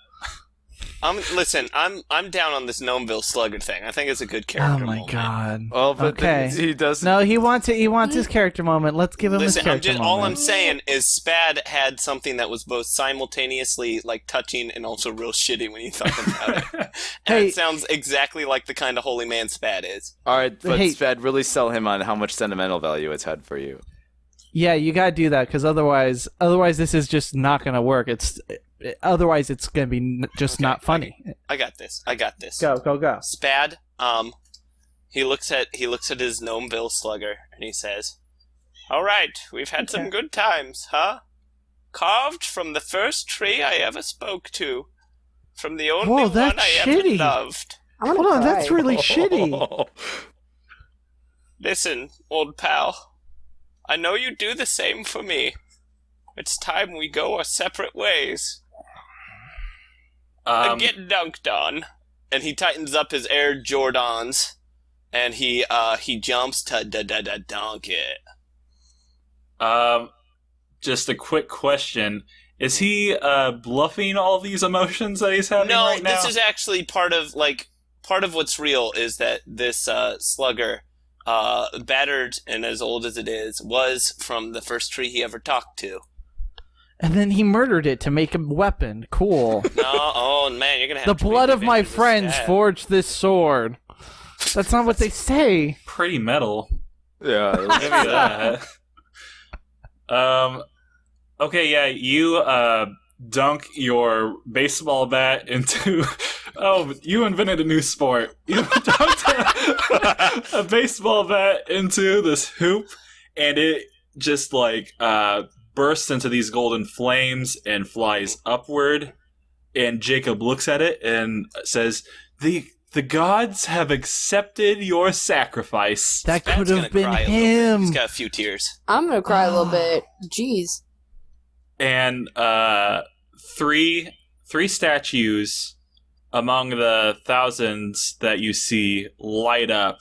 Listen, I'm down on this Gnomeville slugger thing. I think it's a good Oh character my moment. god. Well, but Okay. he does. No, he wants it. He wants his character moment. Let's give him Listen, his character moment. all I'm saying is Spad had something that was both simultaneously like touching and also real shitty when you thought about it. And Hey. it sounds exactly like the kind of holy man Spad is. All right, but Hey. Spad, really sell him on how much sentimental value it's had for you. Yeah, you gotta do that because otherwise, this is just not gonna work. Otherwise it's gonna be just Okay, not funny. I got this. Go. Spad, he looks at his Gnomeville slugger and he says, "All right, we've had some good times, huh? Carved from the first tree I ever spoke to, from the only Whoa, one that's I shitty. ever loved. I'm gonna Hold on, cry. that's really shitty. Listen, old pal, I know you do the same for me. It's time we go our separate ways. Get dunked on." And he tightens up his Air Jordans, and he jumps to dunk it. Just a quick question: is he bluffing all these emotions that he's having No, right now? this is actually part of what's real is that this slugger, battered and as old as it is, was from the first tree he ever talked to. And then he murdered it to make a weapon. Cool. No, oh man, you're gonna have The to blood make of my adventures friends sad. forged this sword. That's not what they say. pretty metal. Yeah. Maybe that. Okay, yeah, you dunk your baseball bat into. Oh, you invented a new sport. You dunked a baseball bat into this hoop, and it just like bursts into these golden flames and flies upward. And Jacob looks at it and says, The gods have accepted your sacrifice. That could Span's have gonna been cry a little bit. him. He's got a few tears. I'm gonna cry a little bit. Jeez. And three statues among the thousands that you see light up.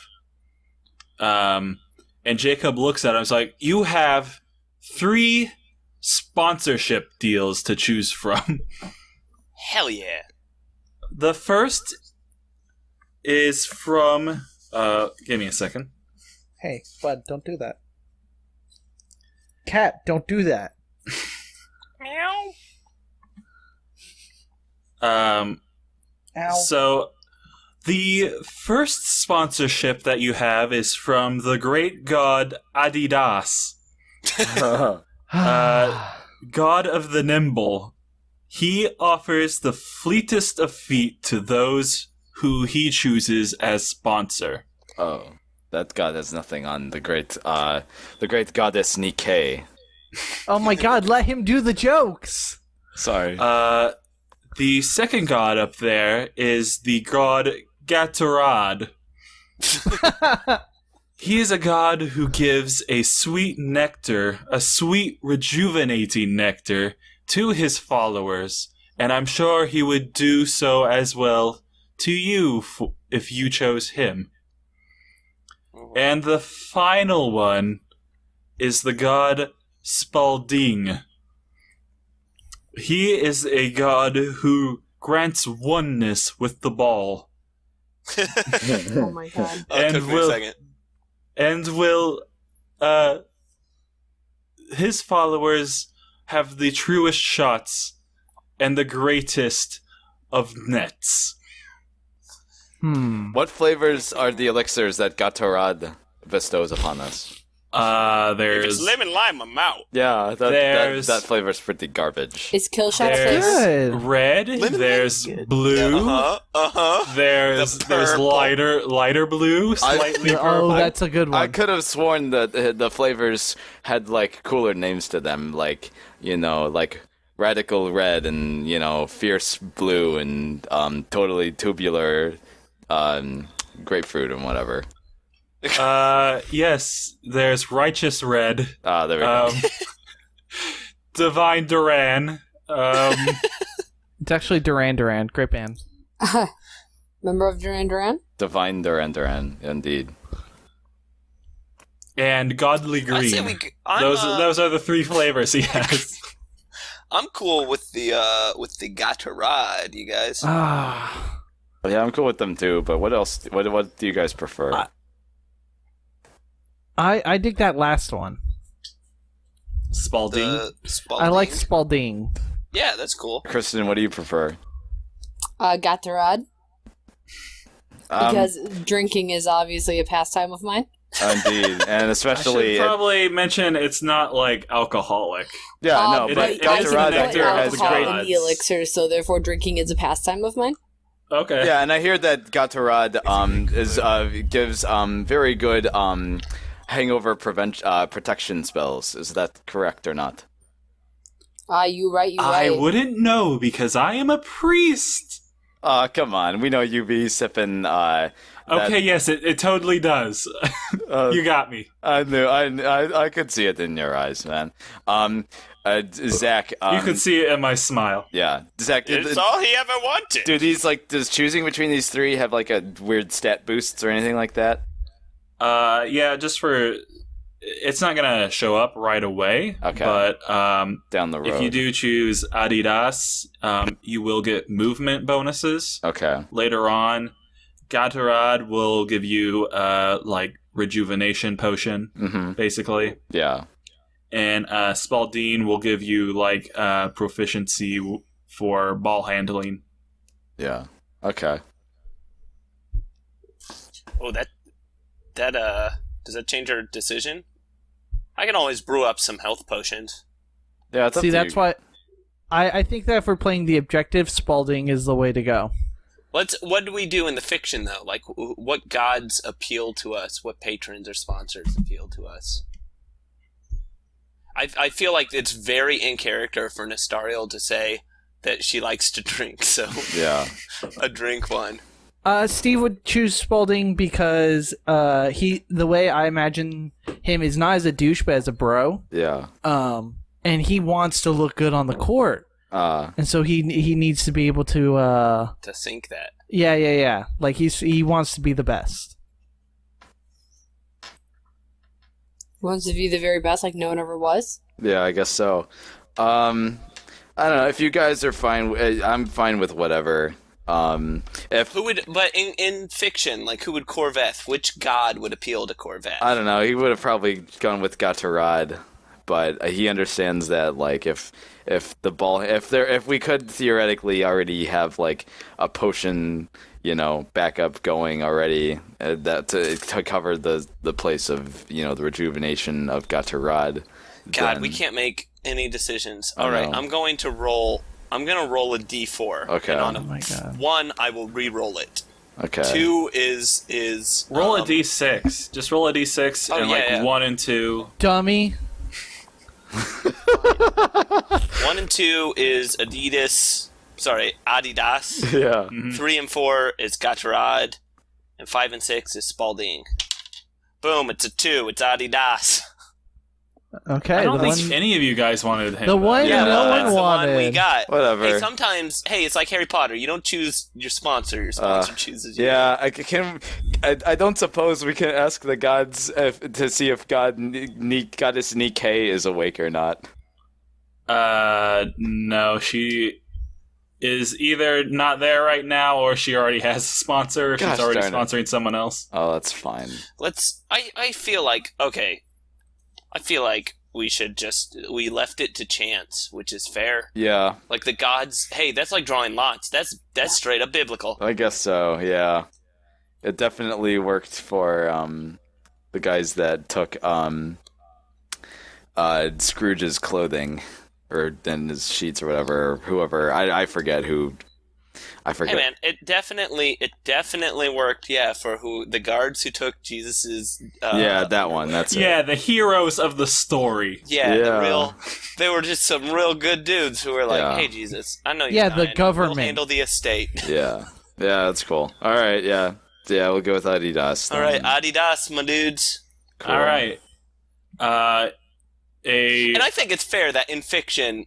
And Jacob looks at him and is like, you have 3 sponsorship deals to choose from. Hell yeah. The first is from... give me a second. Hey, bud, don't do that. Cat, don't do that. Meow. Ow. So, the first sponsorship that you have is from the great god Adidas, god of the nimble. He offers the fleetest of feet to those who he chooses as sponsor. Oh, that god has nothing on the great goddess Nikkei. Oh my god, let him do the jokes! Sorry. The second god up there is the god Gatorad. He is a god who gives a sweet nectar, a sweet rejuvenating nectar, to his followers, and I'm sure he would do so as well to you if you chose him. And the final one is the god Spalding. He is a god who grants oneness with the ball. Oh my god. It took me a second. And will his followers have the truest shots and the greatest of nets. What flavors are the elixirs that Gatorad bestows upon us? If There's it's lemon lime, I'm out. Yeah, There's- that flavor's pretty garbage. Is kill shot a there's flavor? Good. red, Lemon there's lime? blue, Uh-huh. there's The there's purple. lighter blue, slightly Oh, purple. that's a good one. I could have sworn that the flavors had like cooler names to them, like like radical red and fierce blue and totally tubular grapefruit and whatever. Yes, there's righteous red, Ah, there we go. divine Duran, It's actually Duran Duran. Great band. Member of Duran Duran? Divine Duran, indeed. and godly I say green. I'm, Those are the 3 flavors he has. I'm cool with the Gatorade, you guys. Ah. Yeah, I'm cool with them too. But what else? What do you guys prefer? I dig that last one. Spalding. The Spalding. I like Spalding. Yeah, that's cool. Kristen, what do you prefer? Gatorade. Because drinking is obviously a pastime of mine. Indeed, and I should especially probably mention it's not like alcoholic. no, it- but it I is Gatorade an can nectar put has alcohol great in the elixir, so therefore drinking is a pastime of mine. Okay. Yeah, and I hear that Gatorade gives very good hangover protection spells. Is that correct or not? You right. I wouldn't know because I am a priest. Come on, we know you be sipping. Okay, yes, it totally does. You got me. I knew. I could see it in your eyes, man. Zach. You could see it in my smile. Yeah, Zach. It's all he ever wanted. Do these does choosing between these 3 have like a weird stat boosts or anything like that? Yeah, just for it's not gonna show up right away. Okay. But Down the road. if you do choose Adidas, you will get movement bonuses Okay. later on. Gatorade will give you like rejuvenation potion, Mm-hmm. basically. Yeah. And Spalding will give you like proficiency for ball handling. Yeah. Okay. Oh, that does that change our decision? I can always brew up some health potions. Yeah, it's up See, to that's you. why I think that if we're playing the objective, Spalding is the way to go. What do we do in the fiction though? Like, what gods appeal to us? What patrons or sponsors appeal to us? I feel like it's very in character for Nestariel to say that she likes to drink, so Yeah. a drink one. Steve would choose Spalding because the way I imagine him is not as a douche but as a bro. Yeah. And he wants to look good on the court. And so he needs to be able to Think that. Yeah. Like he wants to be the best. Wants to be the very best, like no one ever was. Yeah, I guess so. I don't know if you guys are fine. I'm fine with whatever. If Who would? But in fiction, like who would Corveth? Which god would appeal to Corveth? I don't know, he would have probably gone with Gatorad, but he understands that like if we could theoretically already have like a potion, backup going already that to cover the place of the rejuvenation of Gatorad. God, then- we can't make any decisions. I All right, know. I'm going to roll a d4. Okay. And on Oh my God. 1, I will re-roll it. Okay. 2 is Roll a d6. Just roll a d6 Oh, and yeah. 1 and 2. Dummy. 1 and 2 is Adidas. Yeah. 3 and 4 is Gatorade, and 5 and 6 is Spalding. Boom! It's a 2. It's Adidas. Okay. I don't the think one, any of you guys wanted him. the one Yeah, no that's one the one we wanted. got. Whatever. Hey, sometimes, it's like Harry Potter. You don't choose your sponsor. Your sponsor chooses you. Yeah, I don't suppose we can ask the gods to see if goddess Nikkei is awake or not. No, she is either not there right now or she already has a sponsor. Gosh She's already darn it. sponsoring someone else. Oh, that's fine. I feel like we left it to chance, which is fair. Yeah, Like the gods, hey, that's like drawing lots. That's straight up biblical. I guess so. Yeah, it definitely worked for the guys that took Scrooge's clothing, or then his sheets or whatever, or whoever. I forget who. I forget. Hey man, it definitely worked. Yeah, for the guards who took Jesus's. Yeah, that one. That's it. Yeah, the heroes of the story. Yeah, Yeah. they were just some real good dudes who were like, Yeah. "Hey Jesus, I know you're Yeah, the dying. government. We'll handle the estate." Yeah, that's cool. All right, yeah, we'll go with Adidas. All right, Adidas, my dudes. Cool. All right. And I think it's fair that in fiction,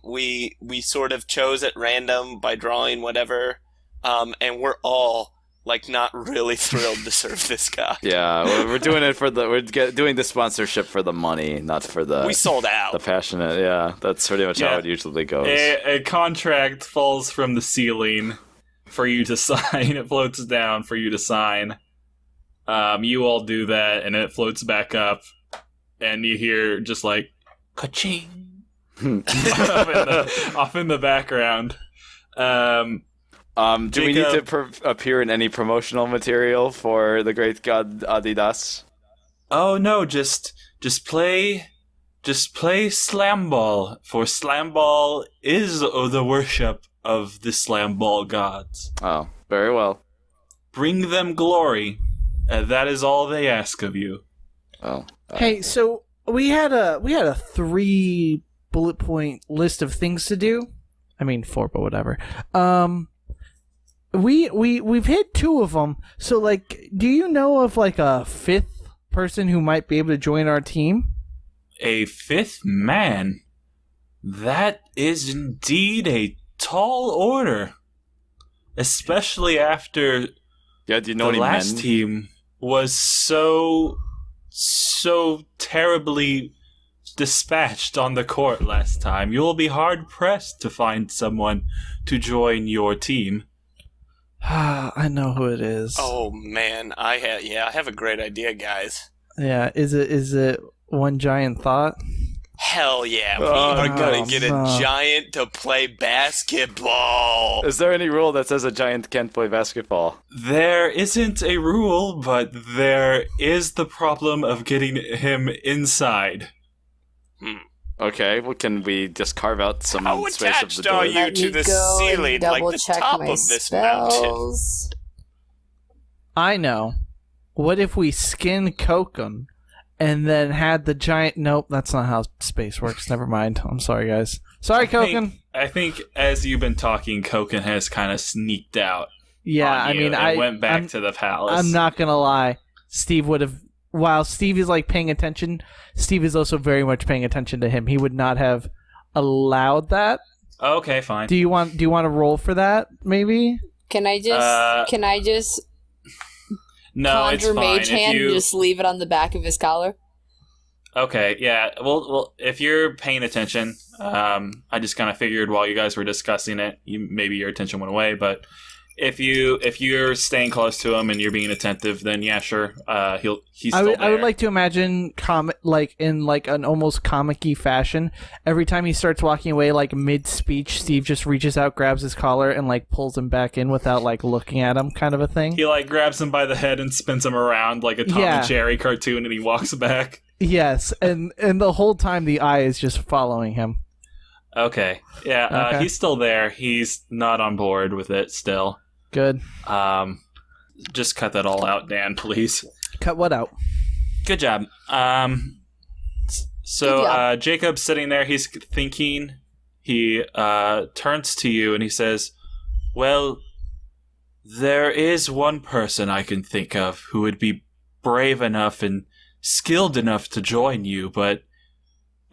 we sort of chose at random by drawing whatever, and we're all like not really thrilled to serve this guy. Yeah, we're doing it doing the sponsorship for the money, not for the We sold out. the passionate. Yeah, that's pretty much how Yeah. it usually goes. A contract falls from the ceiling for you to sign. It floats down for you to sign. You all do that, and it floats back up, and you hear just like ka-ching off in the background. Do we need to Jacob- appear in any promotional material for the great god Adidas? Oh no, just play slam ball, for slam ball is the worship of the slam ball gods. Oh, very well. Bring them glory. That is all they ask of you. Oh, Hey, so we had a 3 bullet point list of things to do. I mean 4, but whatever. We've hit 2 of them. So like, do you know of like a 5th person who might be able to join our team? A 5th man? That is indeed a tall order. Especially after yeah. Do you know the any last men? team was so terribly dispatched on the court last time. You will be hard pressed to find someone to join your team. I know who it is. Oh man, I have a great idea, guys. Yeah, is it One Giant Thought? Hell yeah, we Oh, are gonna no. get a giant to play basketball. Is there any rule that says a giant can't play basketball? There isn't a rule, but there is the problem of getting him inside. Okay, well, can we just carve out some How space of the attached door? are you Let to me the go and ceiling, like double the check top my of this mountain? spells. I know. What if we skin Kokum and then had the giant... Nope, that's not how space works. Never mind. I'm sorry, guys. Sorry, Kokum. I think as you've been talking, Koken has kind of sneaked out. Yeah, on I you mean, and went back I'm, to the palace. I'm not gonna lie. Steve would have... While Steve is like paying attention, Steve is also very much paying attention to him. He would not have allowed that. Okay, fine. Do you want to roll for that? Maybe. Can I just No, it's conjure fine. mage hand and just leave it on the back of his collar? Okay, yeah. Well, if you're paying attention, I just kind of figured while you guys were discussing it, maybe your attention went away. But if you're staying close to him and you're being attentive, then yeah, sure. He's still there. I would like to imagine like in like an almost comic-y fashion. Every time he starts walking away, like mid-speech, Steve just reaches out, grabs his collar, and like pulls him back in without like looking at him, kind of a thing. He like grabs him by the head and spins him around like a Tom and Jerry cartoon, and he walks back. Yes, and the whole time the eye is just following him. Okay, yeah, Okay. he's still there. He's not on board with it still. Good. Just cut that all out, Dan, please. Cut what out? Good job. So Jacob's sitting there. He's thinking. He turns to you and he says, "Well, there is one person I can think of who would be brave enough and skilled enough to join you, but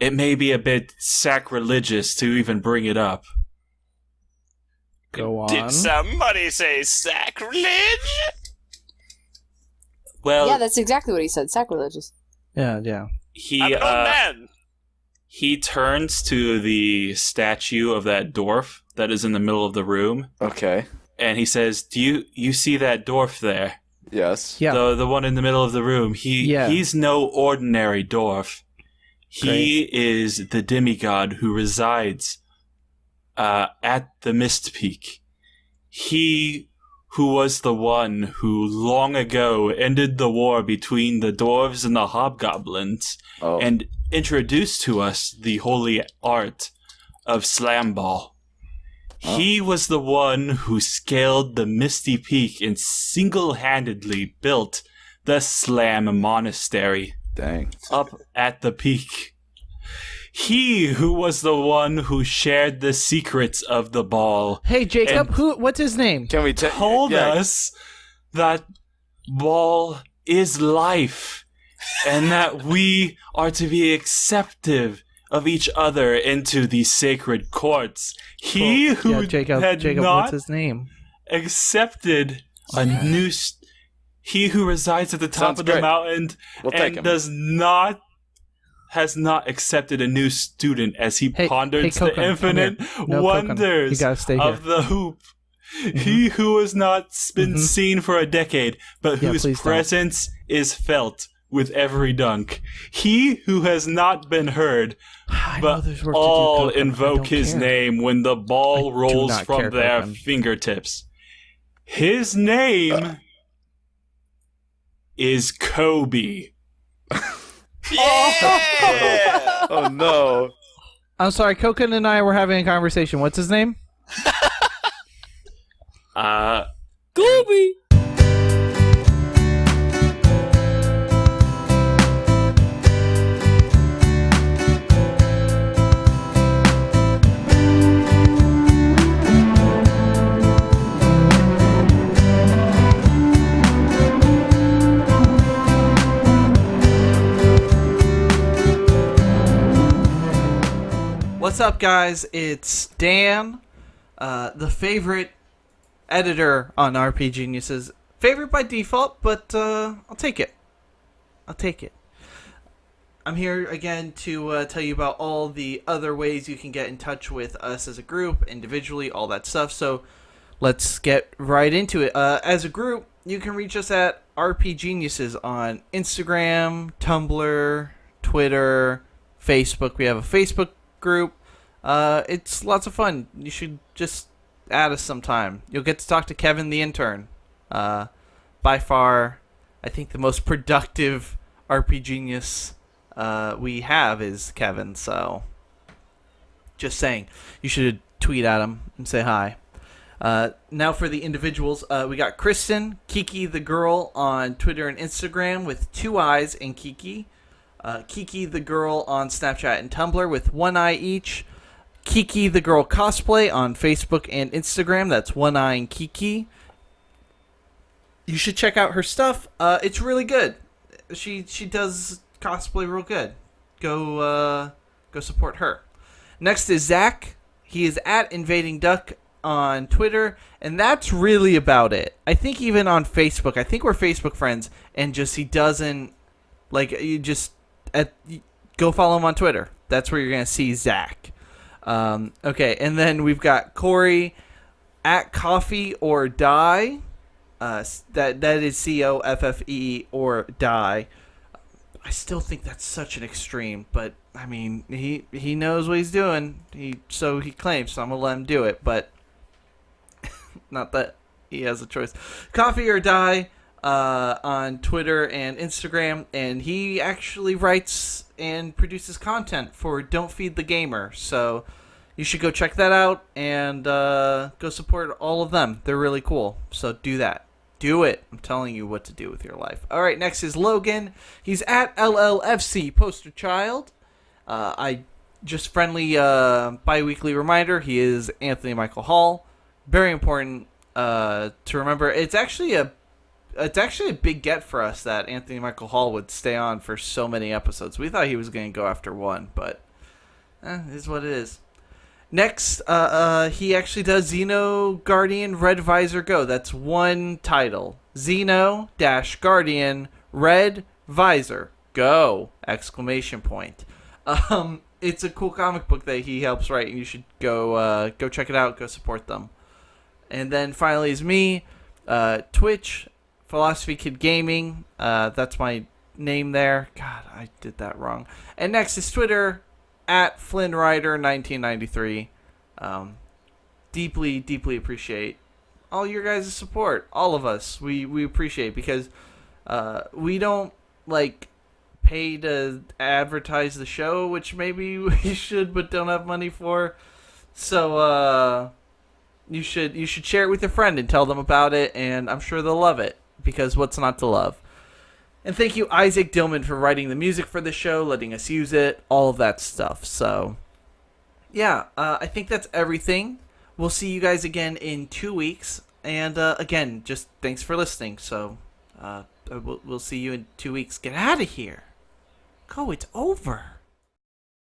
it may be a bit sacrilegious to even bring it up." Go on. Did somebody say sacrilege? Well, Yeah, that's exactly what he said. Sacrilegious. Yeah. I'm an old man. he turns to the statue of that dwarf that is in the middle of the room, Okay. and he says, "Do you see that dwarf there? Yes. Yeah. The one in the middle of the room. He's no ordinary dwarf. He is the demigod who resides at the Mist Peak. He who was the one who long ago ended the war between the dwarves and the hobgoblins Oh. and introduced to us the holy art of slamball. He was the one who scaled the Misty Peak and single-handedly built the Slam Monastery Dang. up at the peak. He who was the one who shared the secrets of the ball Hey, Jacob. And- What's his name? Can we told us that ball is life and that we are to be acceptive of each other into the sacred courts. He who Jacob. had Jacob. not What's his name? accepted a new he who resides at the top Sounds of the great. mountain We'll take him. has not accepted a new student as he ponders Kokum, the come infinite here. No, Kokum, wonders you gotta stay of the hoop. He who has not been seen for a decade, but Yeah, whose please don't. presence is felt with every dunk. He who has not been heard, I know but there's work to do, all Kokum. I invoke don't his care. name when the ball I do rolls not from care, their Kokum. fingertips. His name is Kobe. Yeah! Oh no. I'm sorry. Kokum and I were having a conversation. What's his name? Goobie! What's up, guys? It's Dan, the favorite editor on RPGeniuses. Favorite by default, but I'll take it. I'm here again to tell you about all the other ways you can get in touch with us as a group, individually, all that stuff. So let's get right into it. As a group, you can reach us at RPGeniuses on Instagram, Tumblr, Twitter, Facebook. We have a Facebook group. It's lots of fun. You should just add us sometime. You'll get to talk to Kevin the intern. By far, I think the most productive RPG genius we have is Kevin, so Just saying. You should tweet at him and say hi. Now for the individuals, we got Kristen, Kiki the Girl on Twitter and Instagram with 2 eyes and Kiki. Kiki the Girl on Snapchat and Tumblr with 1 eye each. Kiki the Girl Cosplay on Facebook and Instagram. That's 1 eye and Kiki. You should check out her stuff. It's really good. She does cosplay real good. Go support her. Next is Zach. He is at Invading Duck on Twitter, and that's really about it. I think even on Facebook, I think we're Facebook friends, and just he doesn't go follow him on Twitter. That's where you're gonna see Zach. Okay, and then we've got Corey at Coffee or Die. That is COFFE or Die. I still think that's such an extreme, but I mean he knows what he's doing. He claims, so I'm gonna let him do it, but not that he has a choice. Coffee or Die on Twitter and Instagram, and he actually writes and produces content for Don't Feed the Gamer. So you should go check that out and go support all of them. They're really cool. So do that. Do it. I'm telling you what to do with your life. All right, next is Logan. He's at LLFC Poster Child. I just friendly bi-weekly reminder. He is Anthony Michael Hall. Very important to remember. It's actually a big get for us that Anthony Michael Hall would stay on for so many episodes. We thought he was going to go after one, but it is what it is. Next, he actually does Xeno Guardian Red Visor Go. That's one title. Xeno-Guardian Red Visor Go! Exclamation point. It's a cool comic book that he helps write, and you should go check it out. Go support them. And then finally is me, Twitch, Philosophy Kid Gaming. That's my name there. God, I did that wrong. And next is Twitter, at FlynnRider1993. Deeply appreciate all your guys' support. All of us. We appreciate, because we don't pay to advertise the show, which maybe we should but don't have money for. So you should share it with your friend and tell them about it, and I'm sure they'll love it, because what's not to love? And thank you, Isaac Dillman, for writing the music for the show, letting us use it, all of that stuff. So yeah, I think that's everything. We'll see you guys again in 2 weeks, and again, just thanks for listening. So we'll see you in 2 weeks. Get out of here. Go, it's over.